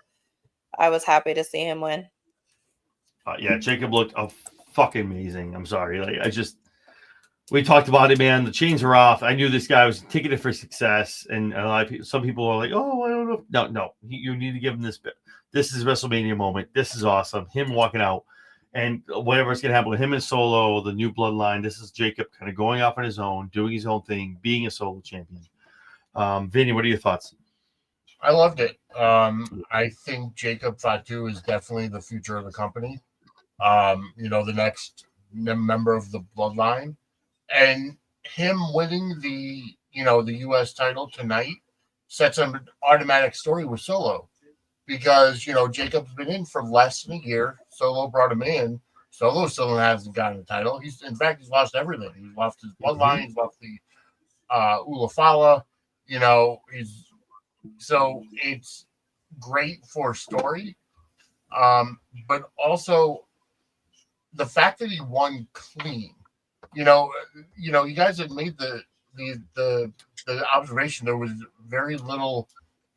I was happy to see him win. Yeah, Jacob looked fucking amazing. I'm sorry. We talked about it, man. The chains are off. I knew this guy was ticketed for success, and a lot of people, some people are like, "Oh, I don't know." No, you need to give him this bit. This is WrestleMania moment. This is awesome. Him walking out, and whatever's gonna happen with him and Solo, the new bloodline. This is Jacob kind of going off on his own, doing his own thing, being a solo champion. Vinny, what are your thoughts? I loved it. I think Jacob Fatu is definitely the future of the company. The next member of the bloodline, and him winning the U.S. title tonight sets an automatic story with Solo, because Jacob's been in for less than a year. Solo brought him in. Solo still hasn't gotten the title. He's lost everything. He's lost his bloodline. He's lost the Ulafala. So it's great for story, but also the fact that he won clean. You guys had made the observation there was very little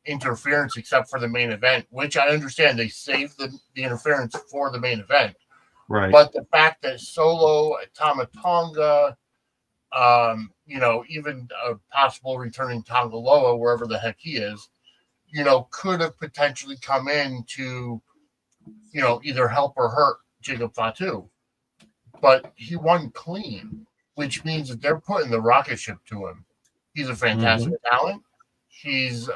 interference except for the main event, which I understand they saved the interference for the main event. Right. But the fact that Solo, Tama Tonga, even a possible returning Tongaloa, wherever the heck he is, could have potentially come in to, either help or hurt Jacob Fatu. But he won clean, which means that they're putting the rocket ship to him. He's a fantastic talent. He's,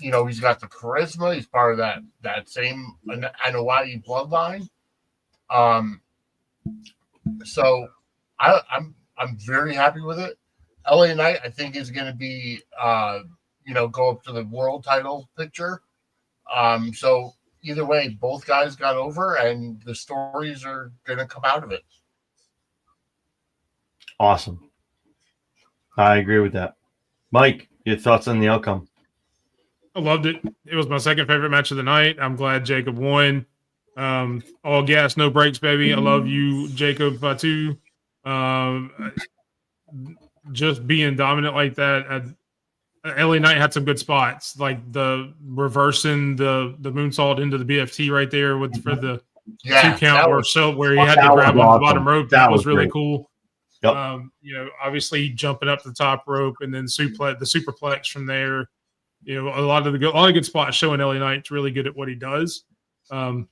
he's got the charisma. He's part of that same Anawati bloodline. So I'm very happy with it. LA Knight, I think, is going to be, go up to the world title picture. So either way, both guys got over, and the stories are going to come out of it. Awesome. I agree with that. Mike, your thoughts on the outcome? I loved it. It was my second favorite match of the night. I'm glad Jacob won. All gas, no brakes, baby. I love you, Jacob Fatu. Just being dominant like that. LA Knight had some good spots, like the reversing the moonsault into the BFT right there for the 2 count where he had to grab on the bottom rope. That was really cool. Yep. Obviously jumping up the top rope and then the superplex from there. A lot of good spots showing LA Knight's really good at what he does. I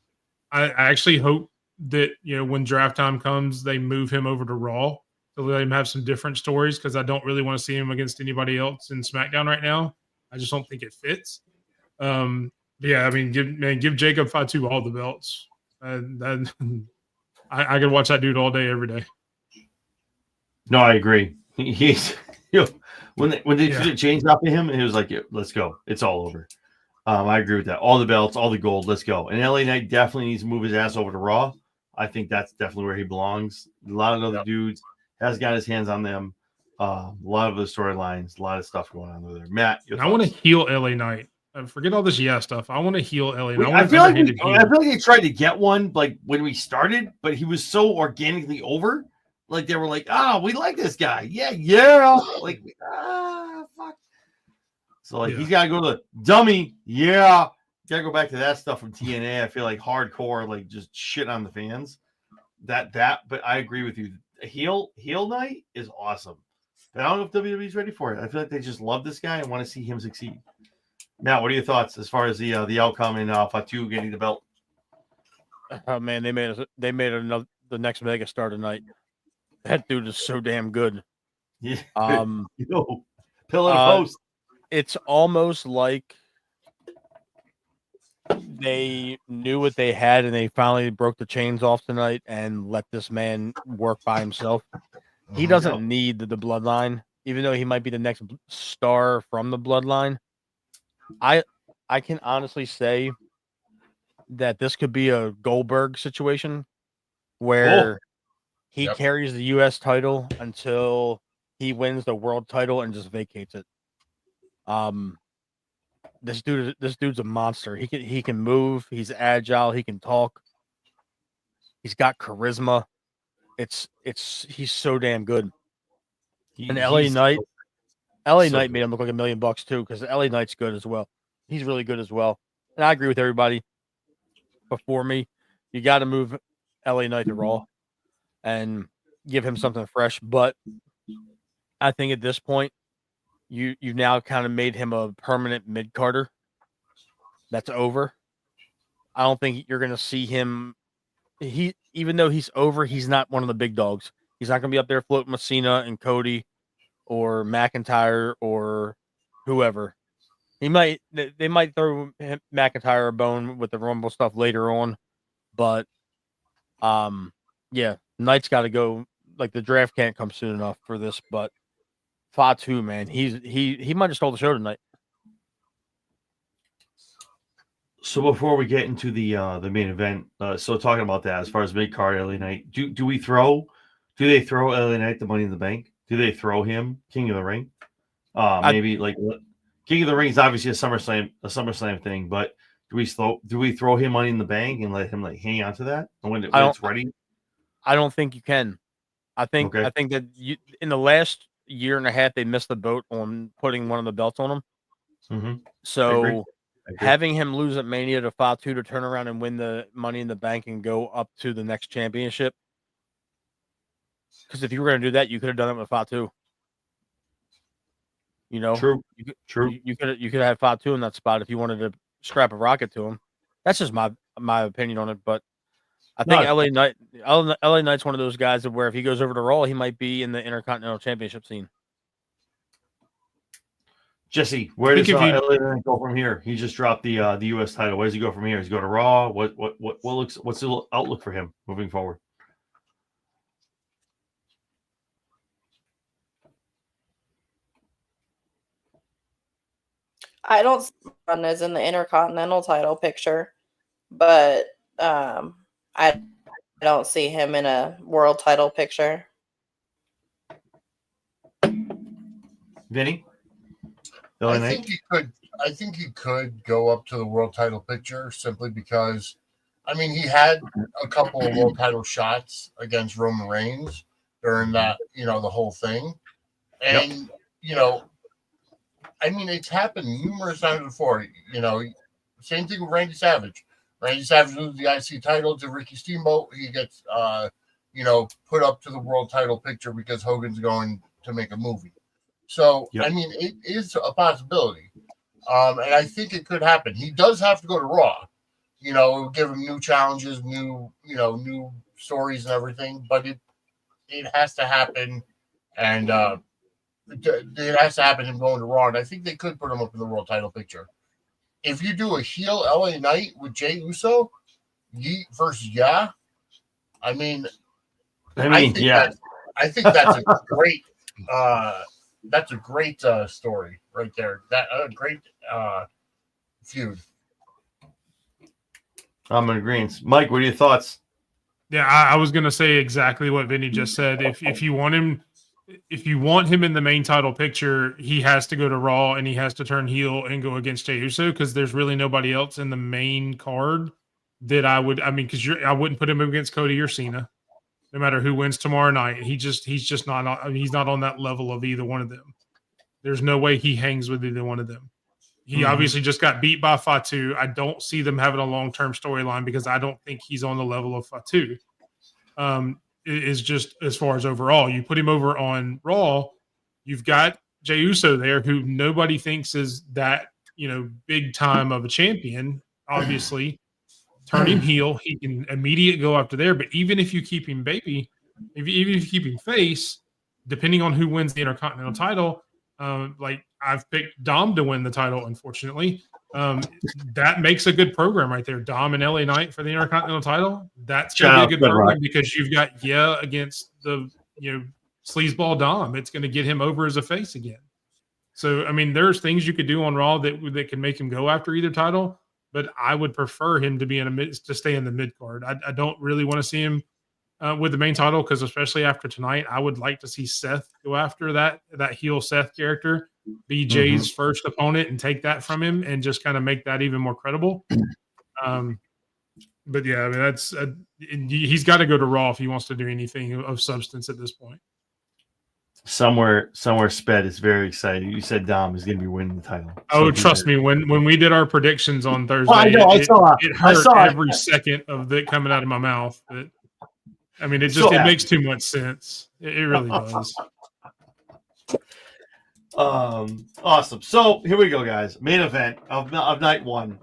actually hope that when draft time comes, they move him over to Raw to let him have some different stories, because I don't really want to see him against anybody else in SmackDown right now. I just don't think it fits. Yeah, I mean, give Jacob Fatu all the belts, and then I could watch that dude all day, every day. No, I agree. He's when they Yeah. took the chains off of him, he was like, yeah, "Let's go, it's all over." I agree with that. All the belts, all the gold, let's go. And LA Knight definitely needs to move his ass over to Raw. I think that's definitely where he belongs. A lot of other dudes has got his hands on them. A lot of the storylines, a lot of stuff going on over there. Matt, I want to heal LA Knight. Forget all this stuff. I want to heal LA Knight. I feel like they tried to get one like when we started, but he was so organically over. Like they were like, we like this guy. Yeah. Like, fuck. So like he's got to go to the dummy. Yeah. Got to go back to that stuff from TNA. I feel like hardcore, like just shit on the fans. But I agree with you. Heel night is awesome. But I don't know if WWE's ready for it. I feel like they just love this guy and want to see him succeed. Matt, what are your thoughts as far as the outcome in Fatu getting the belt? Oh man, they made the next mega star tonight. That dude is so damn good. Yeah. Pillow to post. It's almost like they knew what they had and they finally broke the chains off tonight and let this man work by himself. He doesn't need the bloodline, even though he might be the next star from the bloodline. I can honestly say that this could be a Goldberg situation where he carries the U.S. title until he wins the world title and just vacates it. This dude's a monster. He can move. He's agile. He can talk. He's got charisma. He's so damn good. And LA Knight made him look like $1 million too, because LA Knight's good as well. He's really good as well. And I agree with everybody before me. You got to move LA Knight to Raw and give him something fresh. But I think at this point, you now kind of made him a permanent mid-carder. That's over. I don't think you're going to see him. Even though he's over, he's not one of the big dogs. He's not going to be up there floating with Cena and Cody or McIntyre or whoever. They might throw McIntyre a bone with the Rumble stuff later on, but Knight's got to go. Like the draft can't come soon enough for this, but Fatu, man, he might have stole the show tonight. So before we get into the main event, so talking about that as far as mid card LA Knight, do they throw LA Knight the Money in the Bank? Do they throw him King of the Ring? Maybe like King of the Ring is obviously a SummerSlam thing, but do we throw him Money in the Bank and let him like hang on to that and when it's ready? I don't think you can. I think that in the last year and a half they missed the boat on putting one of the belts on him. Mm-hmm. So I agree. having him lose at Mania to Fatu to turn around and win the Money in the Bank and go up to the next championship. Because if you were going to do that, you could have done it with Fatu. You know, true. You could have had Fatu in that spot if you wanted to strap a rocket to him. That's just my opinion on it. But I think LA Knight's one of those guys where if he goes over to Raw, he might be in the Intercontinental Championship scene. Jesse, where does LA Knight go from here? He just dropped the U.S. title. Where does he go from here? Does he go to Raw? What's the outlook for him moving forward? I don't see him as in the Intercontinental title picture, but I don't see him in a world title picture. Vinny? I think he could go up to the world title picture simply because, I mean, he had a couple of world title shots against Roman Reigns during that, the whole thing. And, I mean, it's happened numerous times before, same thing with Randy Savage. Randy Savage loses the IC title to Ricky Steamboat. He gets, put up to the world title picture because Hogan's going to make a movie. So, I mean, it is a possibility. And I think it could happen. He does have to go to Raw, give him new challenges, new stories and everything, but it has to happen. And it has to happen him going to Raw, and I think they could put him up in the world title picture. If you do a heel LA Knight with Jey Uso, Yeet versus Yeah, I think yeah. that's a great story right there. That a great feud. I'm in agreement. Mike, what are your thoughts? Yeah, I was gonna say exactly what Vinny just said. If you want him in the main title picture, he has to go to Raw and he has to turn heel and go against Jey Uso because there's really nobody else in the main card that I wouldn't put him against Cody or Cena. No matter who wins tomorrow night, he's just not on that level of either one of them. There's no way he hangs with either one of them. He obviously just got beat by Fatu. I don't see them having a long-term storyline because I don't think he's on the level of Fatu. Is just as far as overall. You put him over on Raw, you've got Jey Uso there, who nobody thinks is that, big time of a champion. Obviously, turn him heel. He can immediately go after there. But even if you keep him even if you keep him face, depending on who wins the Intercontinental title, like I've picked Dom to win the title, unfortunately. That makes a good program right there. Dom and LA Knight for the Intercontinental title. That's going to be a good program because you've got against the sleazeball Dom. It's going to get him over as a face again. So there's things you could do on Raw that can make him go after either title, but I would prefer him to be to stay in the mid card. I don't really want to see him with the main title because especially after tonight, I would like to see Seth go after that heel Seth character, be Jay's first opponent and take that from him and just kind of make that even more credible. But yeah, that's he's got to go to Raw if he wants to do anything of substance at this point. Somewhere Sped is very excited. You said Dom is going to be winning the title. Oh, trust me, when we did our predictions on Thursday, it hurt every second of it coming out of my mouth. But it makes too much sense. It really does. Awesome. So here we go, guys. Main event of night one.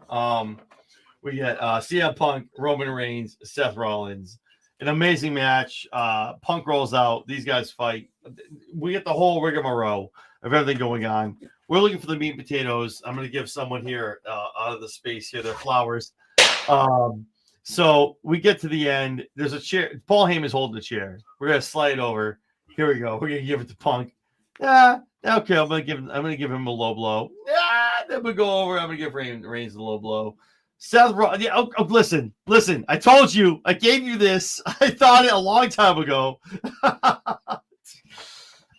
We get CM Punk, Roman Reigns, Seth Rollins. An amazing match. Punk rolls out. These guys fight. We get the whole rigmarole of everything going on. We're looking for the meat and potatoes. I'm going to give someone here out of the space here their flowers. So we get to the end. There's a chair. Paul Heyman's holding the chair. We're gonna slide over. Here we go. We're gonna give it to Punk. Yeah. Okay. I'm gonna give him a low blow. Yeah. Then we go over. I'm gonna give Reigns a low blow. Seth Rollins. Yeah. Listen. I told you. I gave you this. I thought it a long time ago.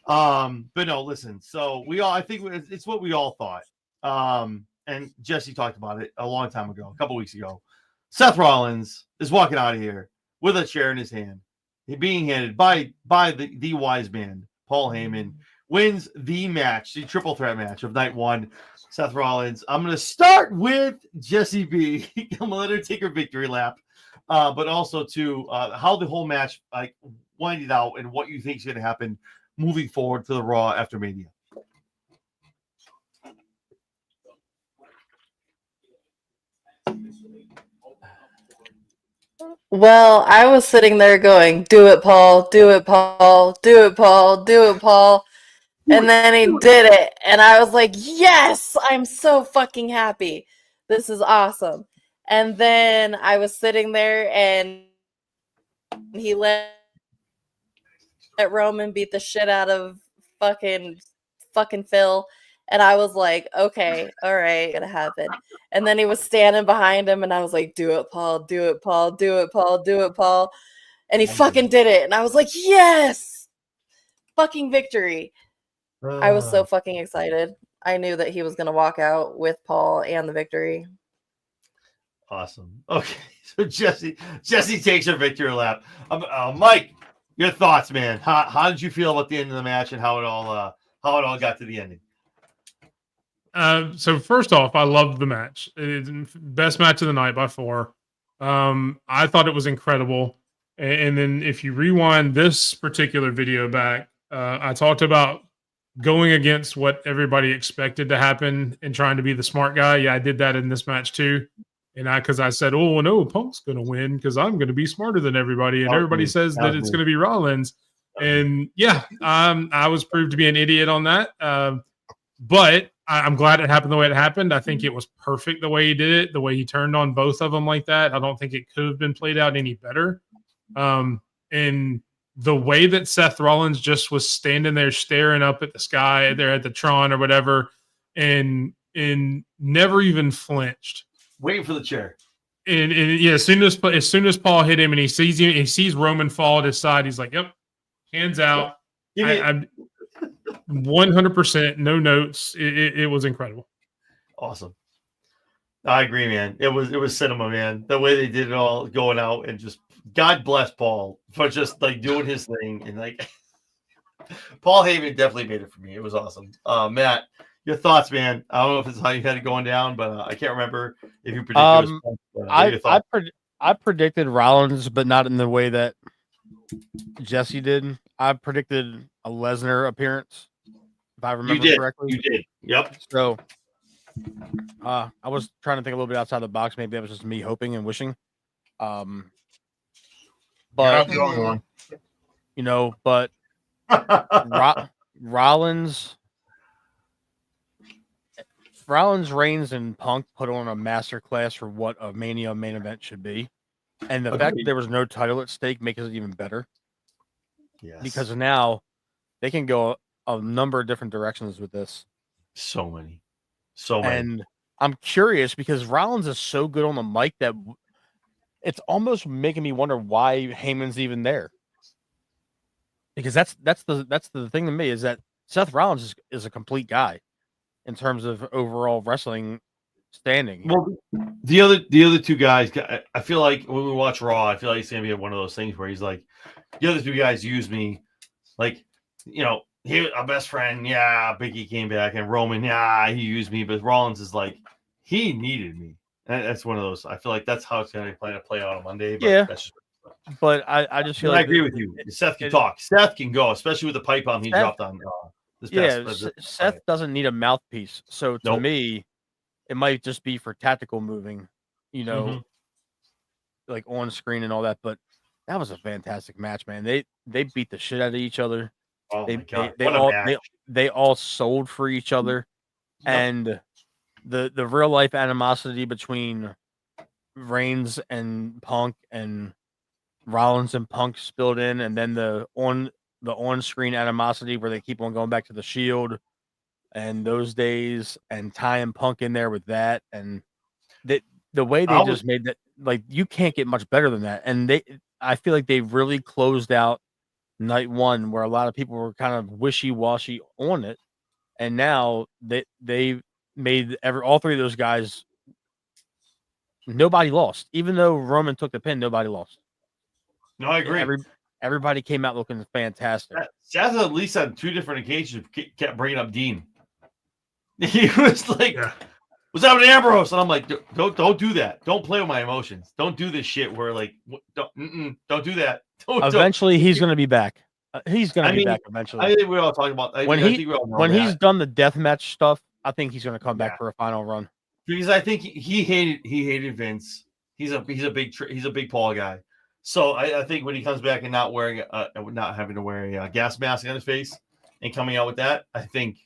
But no. Listen. So I think it's what we all thought. And Jesse talked about it a long time ago, a couple weeks ago. Seth Rollins is walking out of here with a chair in his hand. He's being handed by the wise man, Paul Heyman, wins the match, the triple threat match of night one. Seth Rollins. I'm going to start with Jesse B. I'm going to let her take her victory lap, but also to how the whole match winded out and what you think is going to happen moving forward to the Raw after Mania. Well, I was sitting there going, do it, Paul, do it, Paul, do it, Paul, do it, Paul. And then he did it. And I was like, yes, I'm so fucking happy. This is awesome. And then I was sitting there and he let Roman beat the shit out of fucking Phil. And I was like, okay, all right, gonna happen. And then he was standing behind him, and I was like, do it, Paul, do it, Paul, do it, Paul, do it, Paul. And he fucking did it. And I was like, yes! Fucking victory. I was so fucking excited. I knew that he was gonna walk out with Paul and the victory. Awesome. Okay, so Jesse takes her victory lap. Mike, your thoughts, man. How did you feel about the end of the match and how it all got to the ending? So first off, I loved the match. It's best match of the night by far. I thought it was incredible. And then if you rewind this particular video back, I talked about going against what everybody expected to happen and trying to be the smart guy. Yeah, I did that in this match too. And because I said, oh, no, Punk's going to win because I'm going to be smarter than everybody. And everybody says that it's going to be Rollins. And yeah, I was proved to be an idiot on that. But I'm glad it happened the way it happened. I think it was perfect the way he did it, the way he turned on both of them like that. I don't think it could have been played out any better. And the way that Seth Rollins just was standing there staring up at the sky, there at the Tron or whatever, and never even flinched. Waiting for the chair. And yeah, as soon as Paul hit him and he sees Roman fall at his side, he's like, "Yep, hands out." I'm 100% no notes. It was incredible. Awesome. I agree, man. It was cinema, man. The way they did it all, going out and just God bless Paul for just like doing his thing and like Paul Heyman definitely made it for me. It was awesome. Matt, your thoughts, man? I don't know if it's how you had it going down, but I can't remember if you predicted. I predicted Rollins, but not in the way that Jesse did. I predicted a Lesnar appearance, if I remember correctly. You did. Yep. So I was trying to think a little bit outside the box. Maybe that was just me hoping and wishing. But You're not the only one. You know, but Rollins, Reigns, and Punk put on a masterclass for what a Mania main event should be. And the fact that there was no title at stake makes it even better. Yes. Because now they can go a number of different directions with this. So many. And I'm curious because Rollins is so good on the mic that it's almost making me wonder why Heyman's even there. Because that's the thing to me is that Seth Rollins is a complete guy in terms of overall wrestling standing. Well, the other two guys, I feel like when we watch Raw, I feel like it's gonna be one of those things where he's like, the other two guys use me, like, you know, he our best friend, yeah, Biggie came back, and Roman, yeah, he used me, but Rollins is like, he needed me. And that's one of those. I feel like that's how it's gonna play out on Monday. But yeah, that's just, but I just feel I like agree with you. Seth can talk. Seth can go, especially with the pipe bomb he dropped on this past. Seth doesn't need a mouthpiece. So to me, it might just be for tactical moving, you know, like on screen and all that. But that was a fantastic match, man. They beat the shit out of each other. Oh my God. They all sold for each other. And the real life animosity between Reigns and Punk and Rollins and Punk spilled in, and then the on-screen animosity where they keep on going back to the Shield and those days and tying Punk in there with that, and the way they just made that, like, you can't get much better than that. And I feel like they really closed out night one where a lot of people were kind of wishy-washy on it, and now they made all three of those guys, nobody lost. Even though Roman took the pin, nobody lost. No, I agree. Everybody came out looking fantastic. Seth at least on 2 different occasions kept bringing up Dean. He was like, "What's up with Ambrose?" And I'm like, "Don't do that. Don't play with my emotions. Don't do this shit where like don't do that." Eventually, he's going to be back. He's going to be back eventually. I think we all talking about when he's done the deathmatch stuff. I think he's going to come back for a final run because I think he hated Vince. He's a big Paul guy. So I think when he comes back and not having to wear a gas mask on his face and coming out with that, I think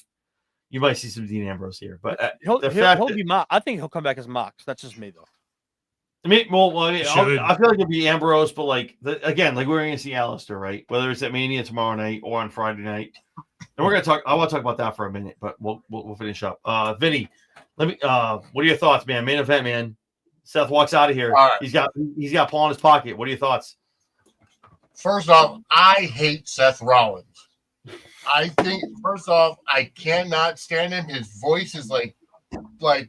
you might see some Dean Ambrose here. But he'll be Mox. I think he'll come back as Mox. That's just me though. I mean, I feel like it'd be Ambrose, but like again, like we're going to see Alistair, right? Whether it's at Mania tomorrow night or on Friday night, and we're going to talk. I want to talk about that for a minute, but we'll finish up. Vinny, what are your thoughts, man? Main event, man. Seth walks out of here. Right. He's got Paul in his pocket. What are your thoughts? First off, I hate Seth Rollins. I think first off, I cannot stand him. His voice is like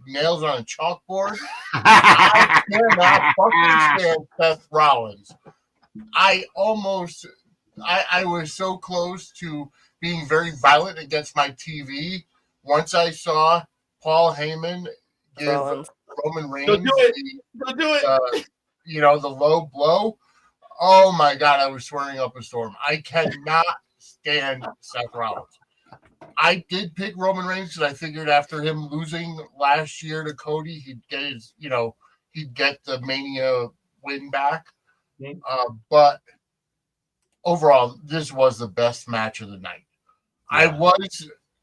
nails on a chalkboard. I cannot fucking stand Seth Rollins. I was so close to being very violent against my TV once I saw Paul Heyman give Roman Reigns Don't do it. The low blow. Oh my God, I was swearing up a storm. I cannot stand Seth Rollins. I did pick Roman Reigns because I figured after him losing last year to Cody, he'd get the Mania win back. But overall, this was the best match of the night. Yeah.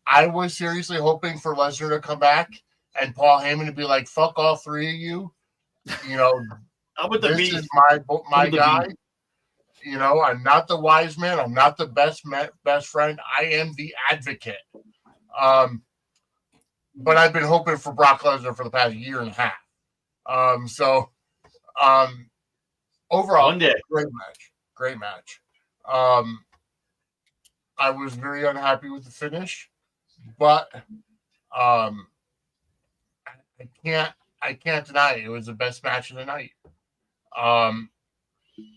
I was seriously hoping for Lesnar to come back and Paul Heyman to be like, "Fuck all three of you." You know, I'm with the this beast. is my with the guy. beast. You know, I'm not the wise man. I'm not the best friend. I am the advocate. But I've been hoping for Brock Lesnar for the past year and a half. Overall, One day. great match. I was very unhappy with the finish, but I can't deny it. It was the best match of the night.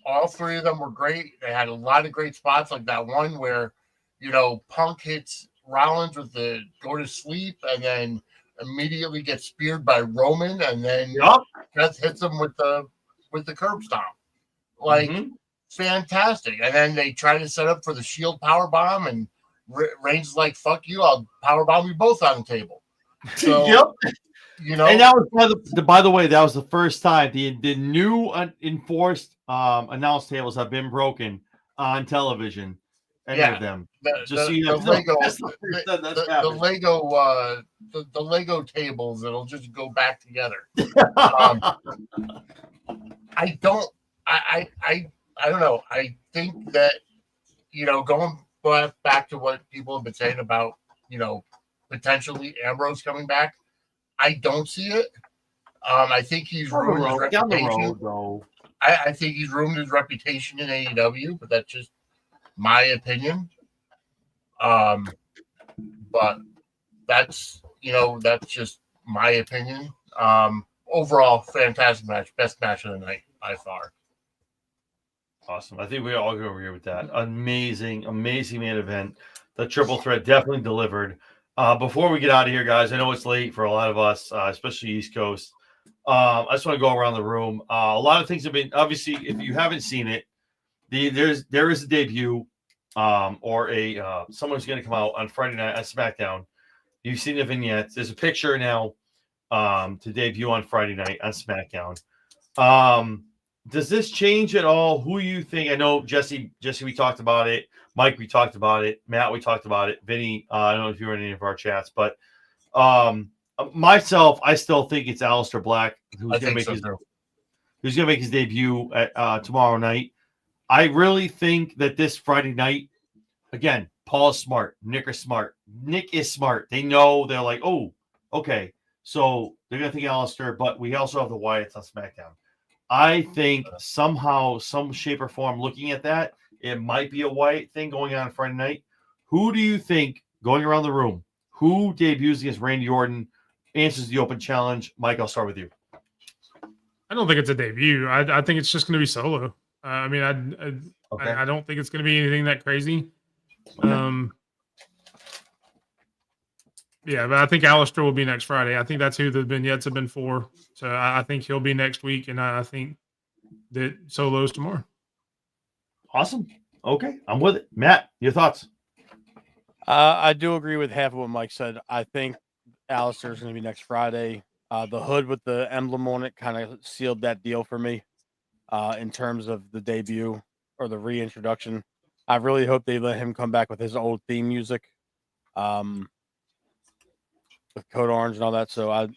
All three of them were great. They had a lot of great spots, like that one where, Punk hits Rollins with the go to sleep and then immediately gets speared by Roman, and then Beth hits him with the curb stomp. Like, fantastic. And then they try to set up for the Shield power bomb, and Reigns is like, "Fuck you! I'll power bomb you both on the table." So, And that was by the way, that was the first time the new enforced announce tables have been broken on television. Any of them. The Lego tables, it'll just go back together. I don't know. I think that, going back to what people have been saying about, potentially Ambrose coming back, I don't see it. I think he's ruined his reputation. I think he's ruined his reputation in AEW, but that's just my opinion. But that's just my opinion. Overall, fantastic match, best match of the night by far. Awesome. I think we all agree with that. Amazing main event. The triple threat definitely delivered. Before we get out of here, guys, I know it's late for a lot of us, especially East Coast. I just want to go around the room. A lot of things have been, obviously, if you haven't seen it, there is a debut or someone's going to come out on Friday night at SmackDown. You've seen the vignettes. There's a picture now to debut on Friday night on SmackDown. Does this change at all who you think? I know, Jesse, we talked about it. Mike, we talked about it. Matt, we talked about it. Vinny, I don't know if you were in any of our chats, but myself, I still think it's Aleister Black who's going to make his debut at tomorrow night. I really think that this Friday night, again, Paul is smart. Nick is smart. Nick is smart. They know, they're like, oh, okay. So they're going to think Aleister, but we also have the Wyatts on SmackDown. I think somehow, some shape or form, looking at that, it might be a Wyatt thing going on Friday night. Who do you think, going around the room, who debuts against Randy Orton, answers the open challenge? Mike, I'll start with you. I don't think it's a debut. I think it's just going to be solo. I don't think it's going to be anything that crazy. Okay. Yeah, but I think Aleister will be next Friday. I think that's who the vignettes have been for. So I think he'll be next week, and I think that Solo's tomorrow. Awesome. Okay, I'm with it. Matt, your thoughts? I do agree with half of what Mike said. I think Aleister's going to be next Friday. The hood with the emblem on it kind of sealed that deal for me in terms of the debut or the reintroduction. I really hope they let him come back with his old theme music. With Code Orange and all that. So I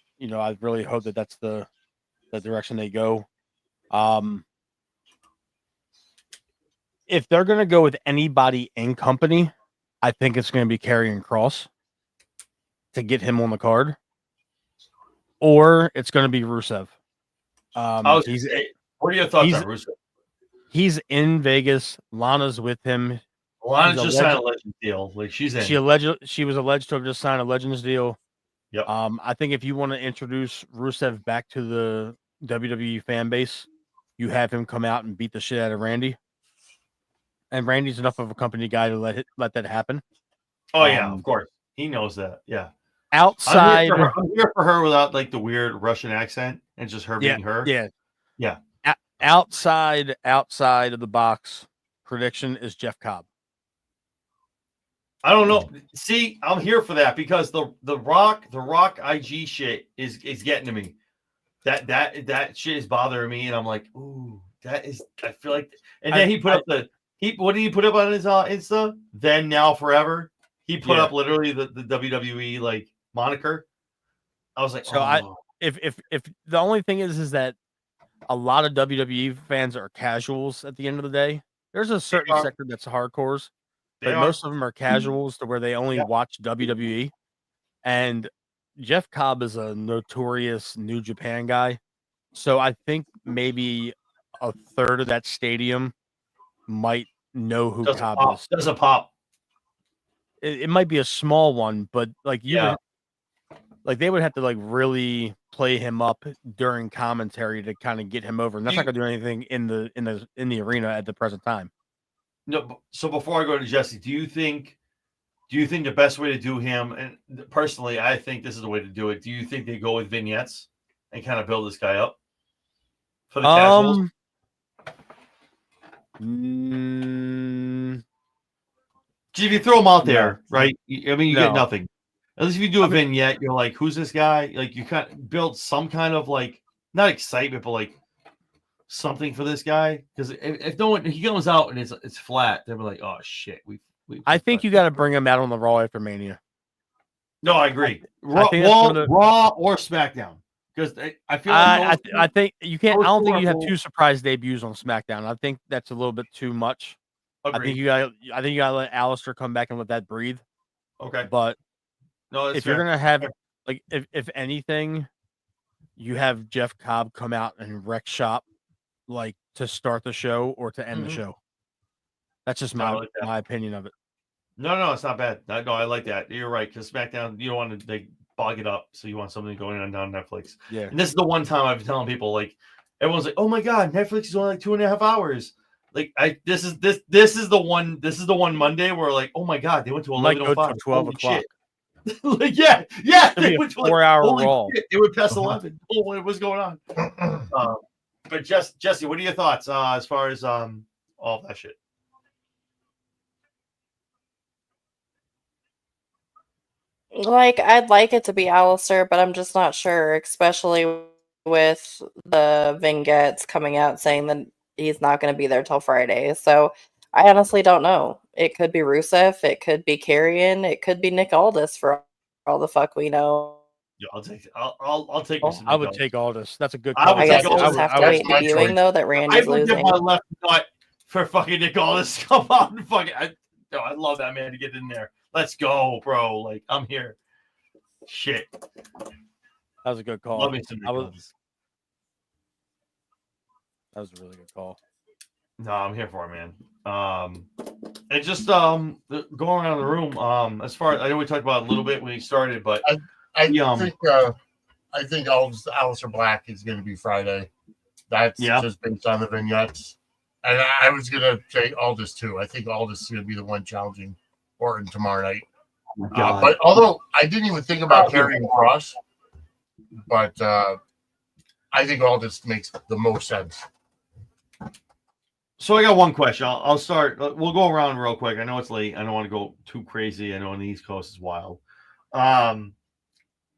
really hope that that's the direction they go. If they're going to go with anybody in company, I think it's going to be Karrion Kross to get him on the card, or it's going to be Rusev. What are your thoughts on Rusev? He's in Vegas. Lana's with him. Lana's just signed a Legends deal. Like, she's in. She was alleged to have just signed a Legends deal. Yep. I think if you want to introduce Rusev back to the WWE fan base, you have him come out and beat the shit out of Randy. And Randy's enough of a company guy to let that happen. Oh yeah, of course. He knows that. Yeah. Outside, I'm here for her without like the weird Russian accent and just her being her. Yeah. Outside of the box, prediction is Jeff Cobb. I don't know. See, I'm here for that because the Rock IG shit is getting to me. That shit is bothering me, and I'm like, ooh, that is. I feel like. And then he put up the What did he put up on his Insta? Then, now, forever. He put Yeah. up literally the WWE like moniker. I was like, So if the only thing is that a lot of WWE fans are casuals at the end of the day. There's a certain are. sector that's hardcores, They but are. most of them are casuals to where they only Yeah. watch WWE. And Jeff Cobb is a notorious New Japan guy. So I think maybe a third of that stadium might know who Doesn't Cobb pop. is. Doesn't pop. It might be a small one, but like Yeah. they would have to like really play him up during commentary to kind of get him over, and that's not going to do anything in the arena at the present time. No. So before I go to Jesse, do you think the best way to do him? And personally, I think this is the way to do it. Do you think they go with vignettes and kind of build this guy up for the casuals? If you throw him out there, right? I mean, you get nothing. At least if you do a vignette, you're like, "Who's this guy?" Like, you kind of build some kind of like not excitement, but like something for this guy. Because if no one he comes out and it's flat, they'll be like, "Oh shit, we." I think you got to bring him out on the Raw after Mania. No, I agree. I think Raw or SmackDown, because I feel like I think you can't. I don't think you have cool. 2 surprise debuts on SmackDown. I think that's a little bit too much. Agreed. I think you got to let Alistair come back and let that breathe. Okay. But no, if you're gonna have like if anything, you have Jeff Cobb come out and wreck shop like to start the show or to end the show. That's just my opinion of it. No, it's not bad. No, I like that. You're right, because SmackDown, you don't want to bog it up, so you want something going on Netflix. Yeah. And this is the one time I've been telling people, like, everyone's like, "Oh my god, Netflix is only like 2.5 hours." Like, this is the one Monday where like, "Oh my god, they went to 11:05, 12 o'clock. Like, yeah, they went to 4-hour Raw. It would pass 11. Oh, what's going on? But Jesse, what are your thoughts as far as all that shit? Like, I'd like it to be Alistair, but I'm just not sure, especially with the vignettes coming out saying that he's not going to be there till Friday. So I honestly don't know. It could be Rusev, it could be Karrion, it could be Nick Aldis for all the fuck we know. Yeah, I'll take. I'll take. I would take Aldis. That's a good I call. would I guess take we'll just Aldis. have to wait the viewing though that Randy's I would losing. give my left nut for fucking Nick Aldis. Come on, fucking. I love that man to get in there. Let's go, bro. Like, I'm here. Shit. That was a good call. Love me some Nick Aldis. That was a really good call. No, I'm here for it, man. And just going around the room. As far as I know, we talked about it a little bit when he started, but I think Alistair Black is going to be Friday. That's just based on the vignettes. And I was going to say Aldis too. I think Aldis is going to be the one challenging Orton tomorrow night. But although I didn't even think about carrying Cross, but I think Aldis makes the most sense. So I got one question. I'll start. We'll go around real quick. I know it's late. I don't want to go too crazy. I know on the East Coast is wild.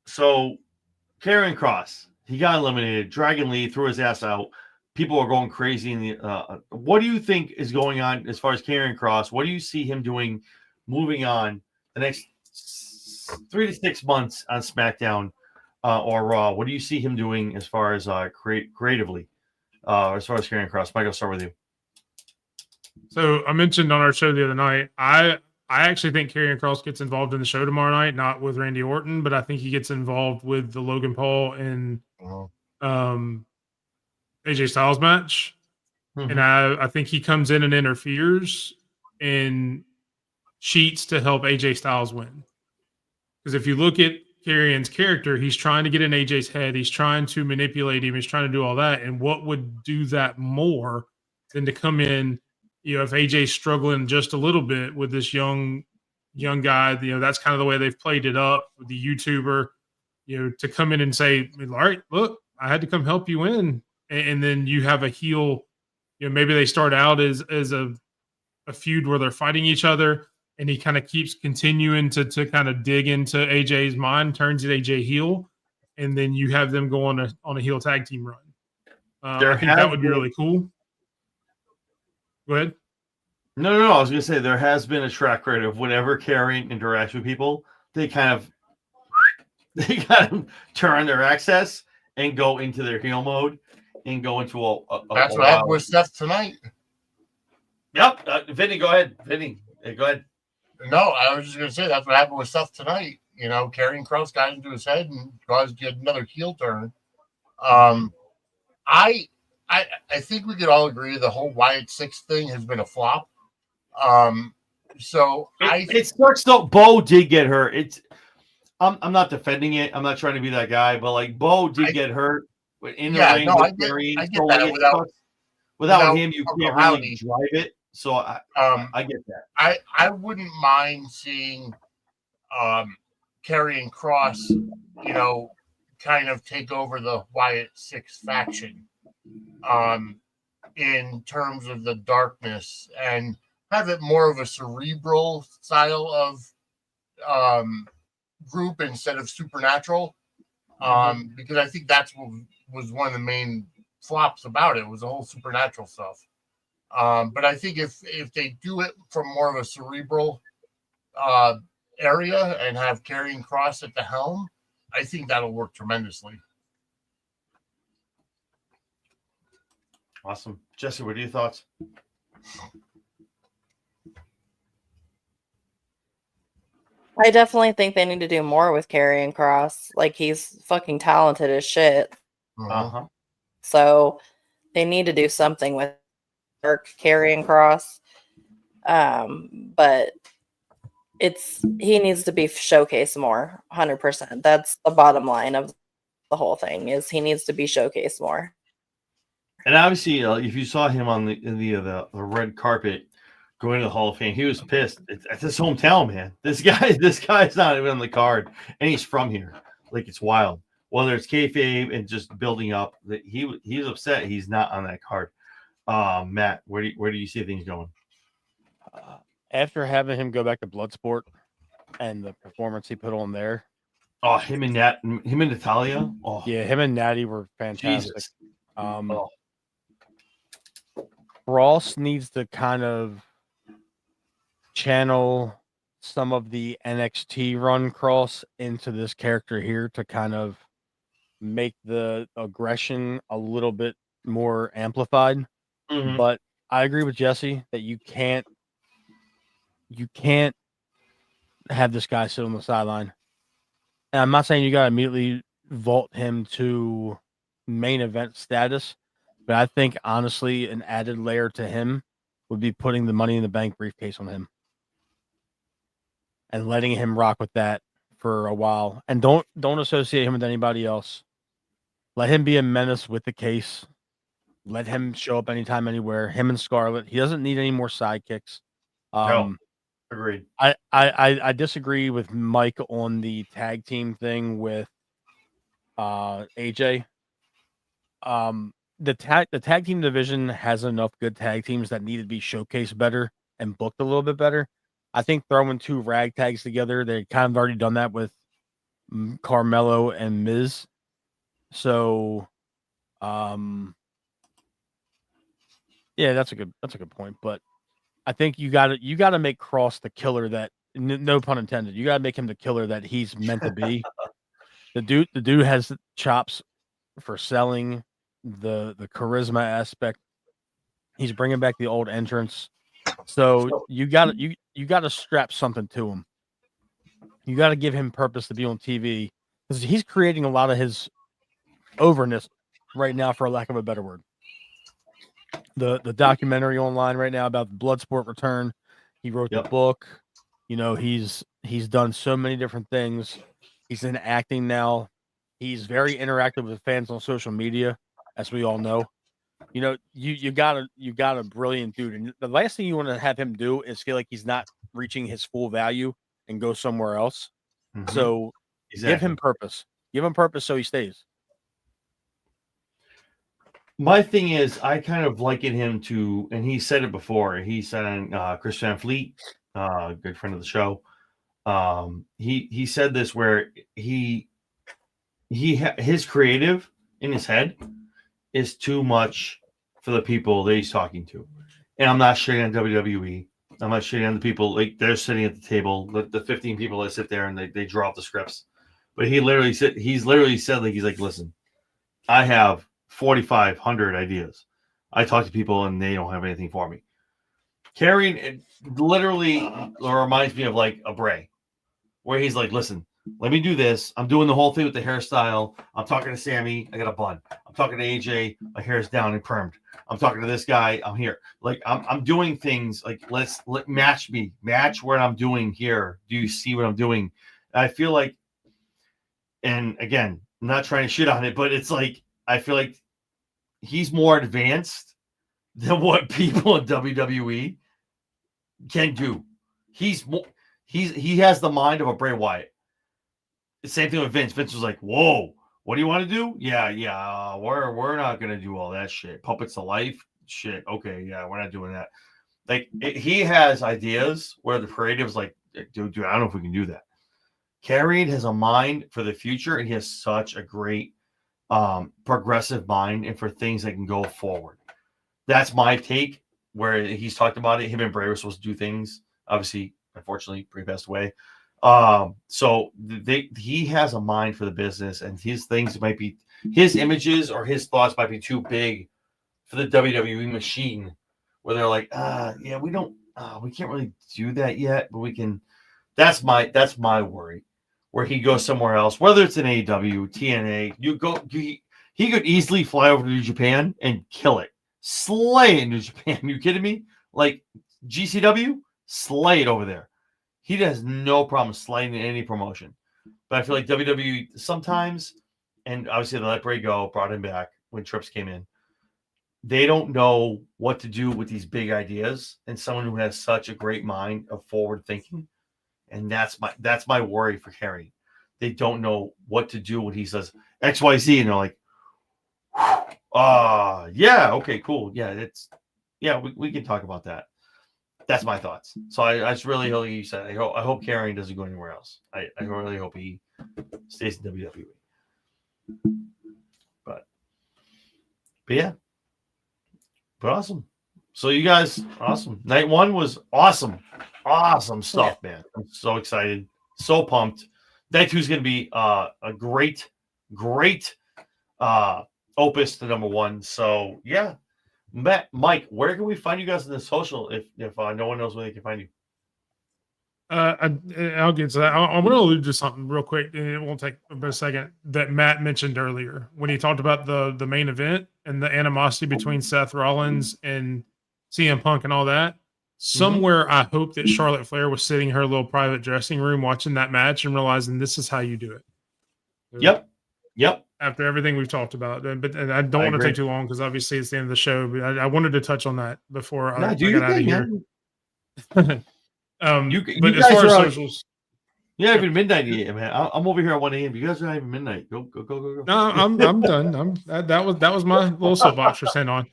So Karrion Kross, he got eliminated. Dragon Lee threw his ass out. People are going crazy in the. What do you think is going on as far as Karrion Kross? What do you see him doing, moving on the next 3 to 6 months on SmackDown or Raw? What do you see him doing as far as creatively, as far as Karrion Kross? Mike, I'll start with you. So I mentioned on our show the other night, I actually think Karrion Kross gets involved in the show tomorrow night, not with Randy Orton, but I think he gets involved with the Logan Paul and AJ Styles match. Mm-hmm. And I think he comes in and interferes and cheats to help AJ Styles win. Because if you look at Karrion's character, he's trying to get in AJ's head. He's trying to manipulate him. He's trying to do all that. And what would do that more than to come in, if AJ's struggling just a little bit with this young guy, that's kind of the way they've played it up with the YouTuber, to come in and say, all right, look, I had to come help you win. And then you have a heel, maybe they start out as a feud where they're fighting each other, and he kind of keeps continuing to kind of dig into AJ's mind, turns AJ heel, and then you have them go on a heel tag team run. I think that would be really cool. Go ahead. No. I was gonna say there has been a track record of whenever Karrion interacts with people, they kind of turn their access and go into their heel mode and go into That's a what happened wild. with Steph tonight. Yep, Vinny, go ahead. Vinny, go ahead. No, I was just going to say that's what happened with Steph tonight. You know, Karrion Kross got into his head and caused yet another heel turn. I think we could all agree the whole Wyatt Six thing has been a flop. So It sucks though. Bo did get hurt. I'm not defending it. I'm not trying to be that guy, but like Bo did get hurt in the ring with Karrion. I get So that like without him, you Uncle can't Howdy. really drive it. So I get that. I wouldn't mind seeing Karrion Kross, you know, kind of take over the Wyatt Six faction in terms of the darkness and have it more of a cerebral style of group instead of supernatural. Because I think that's what was one of the main flops about it was the whole supernatural stuff. But I think if they do it from more of a cerebral area and have Karrion Kross at the helm, I think that'll work tremendously. Awesome. Jesse, what are your thoughts? I definitely think they need to do more with Karrion Kross. Like, he's fucking talented as shit. Uh-huh. So they need to do something with Karrion Kross. But he needs to be showcased more. 100%. That's the bottom line of the whole thing is he needs to be showcased more. And obviously, if you saw him on the red carpet going to the Hall of Fame, he was pissed. It's his hometown, man. This guy's not even on the card, and he's from here. Like, it's wild. Whether it's kayfabe and just building up, that he's upset he's not on that card. Matt, where do you see things going? After having him go back to Bloodsport and the performance he put on there. Oh, him and Natalia. Oh, yeah, him and Natty were fantastic. Jesus. Ross needs to kind of channel some of the NXT run Cross into this character here to kind of make the aggression a little bit more amplified. Mm-hmm. But I agree with Jesse that you can't have this guy sit on the sideline. And I'm not saying you got to immediately vault him to main event status, but I think honestly an added layer to him would be putting the Money in the Bank briefcase on him and letting him rock with that for a while. And don't associate him with anybody else. Let him be a menace with the case. Let him show up anytime, anywhere. Him and Scarlett. He doesn't need any more sidekicks. No, agreed. I disagree with Mike on the tag team thing with AJ. The tag team division has enough good tag teams that need to be showcased better and booked a little bit better. I think throwing two ragtags together, they kind of already done that with Carmelo and Miz. So, yeah, that's a good point. But I think you got to make Cross the killer that, no pun intended. You got to make him the killer that he's meant to be. The dude has chops for selling, the charisma aspect. He's bringing back the old entrance. So you got to strap something to him. You got to give him purpose to be on TV because he's creating a lot of his overness right now, for lack of a better word. The documentary online right now about the Bloodsport return. He wrote the book. You know, he's done so many different things. He's in acting now. He's very interactive with fans on social media, as we all know. You know, you got a brilliant dude, and the last thing you want to have him do is feel like he's not reaching his full value and go somewhere else. Mm-hmm. So give him purpose. Give him purpose so he stays. My thing is, I kind of liken him to, and he said it before. He said on Chris Van Fleet, good friend of the show. He said this where his creative in his head is too much for the people that he's talking to, And I'm not shitting on WWE. I'm not shitting on the people. Like, they're sitting at the table, the 15 people that sit there and they draw up the scripts. But he's literally said, like, he's like, listen, I have 4,500 ideas. I talk to people and they don't have anything for me. Carrying it literally reminds me of like a Bray, where he's like, listen, let me do this. I'm doing the whole thing with the hairstyle. I'm talking to Sammy. I got a bun. I'm talking to AJ. My hair's down and permed. I'm talking to this guy. I'm here. Like, I'm doing things like, let match what I'm doing here. Do you see what I'm doing? And I feel like, and again, I'm not trying to shit on it, but it's like, I feel like he's more advanced than what people in WWE can do. He has the mind of a Bray Wyatt. The same thing with Vince. Vince was like, whoa, what do you want to do? Yeah, we're not gonna do all that shit. Puppets to life shit. Okay, yeah, we're not doing that. Like, he has ideas where the creative's like, dude, I don't know if we can do that. Carried has a mind for the future, and he has such a great progressive mind and for things that can go forward. That's my take, where he's talked about it. Him and Bray were supposed to do things. Obviously, unfortunately, Bray passed away. So he has a mind for the business, and his things might be, his images or his thoughts might be too big for the WWE machine, where they're like, yeah, we can't really do that yet, but we can. That's my worry, where he goes somewhere else, whether it's an AEW, TNA. He could easily fly over to New Japan and kill it, slay it in New Japan. You kidding me? Like, GCW, slay it over there. He has no problem slaying in any promotion. But I feel like WWE sometimes, and obviously they let Bray go, brought him back when Trips came in. They don't know what to do with these big ideas, and someone who has such a great mind of forward thinking. And that's my worry for Harry. They don't know what to do when he says XYZ, and they're like, yeah, okay, cool. Yeah, we can talk about that. That's my thoughts. So I just really hope you said, I hope Carrion doesn't go anywhere else. I really hope he stays in WWE. But yeah. But awesome. So you guys, awesome. Night one was awesome. Awesome stuff, man. I'm so excited. So pumped. Night two is going to be a great opus to number one. So yeah. Mike, where can we find you guys in the social if no one knows where they can find you? I'll get to that. I'm going to allude to something real quick, and it won't take but a second, that Matt mentioned earlier when he talked about the main event and the animosity between Seth Rollins and CM Punk and all that. Somewhere, I hope that Charlotte Flair was sitting in her little private dressing room watching that match and realizing this is how you do it. Yep. After everything we've talked about, but I don't want to take too long because obviously it's the end of the show. But I wanted to touch on that before I got out of here. But as far as socials, yeah, even midnight yet, man. I'm over here at 1 a.m. You guys are not even midnight. Go. No, I'm done. That was my little soapbox for sent on.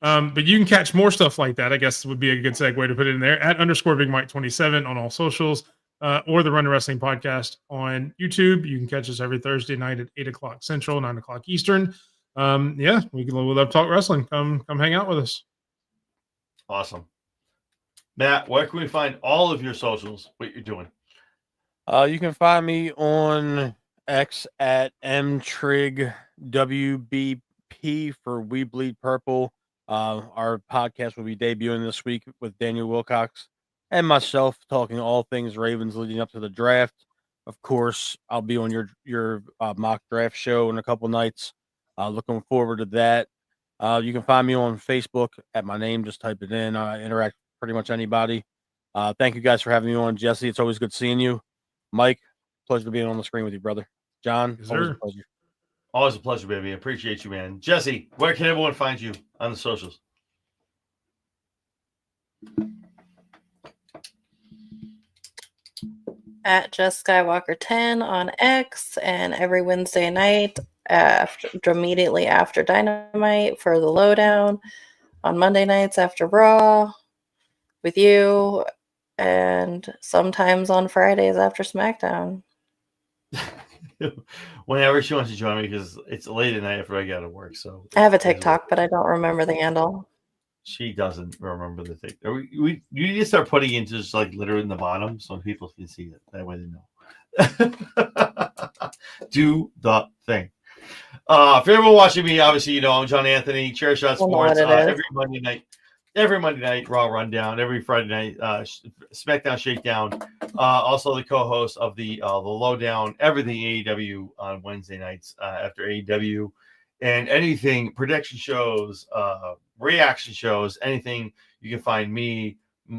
But you can catch more stuff like that. I guess would be a good segue to put it in there at _BigMike27 on all socials, or the Run to Wrestling podcast on YouTube. You can catch us every Thursday night at 8:00 Central, 9:00 Eastern. Yeah, we'd love to talk wrestling. Come hang out with us. Awesome. Matt, where can we find all of your socials? What you're doing? You can find me on X at mtrigwbp for We Bleed Purple. Our podcast will be debuting this week with Daniel Wilcox and myself talking all things Ravens leading up to the draft. Of course, I'll be on your mock draft show in a couple nights. Looking forward to that. You can find me on Facebook at my name. Just type it in. I interact with pretty much anybody. Thank you guys for having me on, Jesse. It's always good seeing you. Mike, pleasure being on the screen with you, brother. John, yes, always a pleasure. Always a pleasure, baby. I appreciate you, man. Jesse, where can everyone find you on the socials? At Just Skywalker 10 on X, and every Wednesday night immediately after Dynamite for the lowdown, on Monday nights after Raw with you, and sometimes on Fridays after SmackDown. Whenever she wants to join me, because it's late at night after I got to work. So I have a TikTok, but I don't remember the handle. She doesn't remember the thing. You need to start putting in just like litter in the bottom so people can see it. That way they know. Do the thing. For everyone watching me, obviously, you know, I'm John Anthony, Chair Shot Sports, every Monday night, Raw Rundown, every Friday night, SmackDown Shakedown. Also the co-host of the Lowdown, everything AEW on Wednesday nights after AEW, and anything prediction shows, reaction shows, anything you can find me,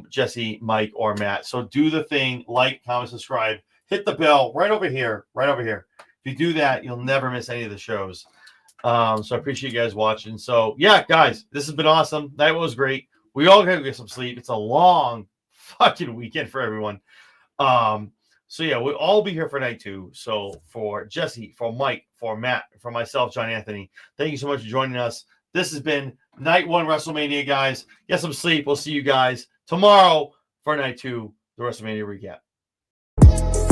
Jesse, Mike, or Matt. So do the thing, like, comment, subscribe, hit the bell right over here. If you do that, you'll never miss any of the shows. So I appreciate you guys watching. So yeah, guys, this has been awesome. Night was great. We all gotta get some sleep. It's a long fucking weekend for everyone. So yeah, we'll all be here for night 2. So for Jesse, for Mike, for Matt, for myself, John Anthony, thank you so much for joining us. This has been night 1 WrestleMania, guys. Get some sleep. We'll see you guys tomorrow for night 2, the WrestleMania recap.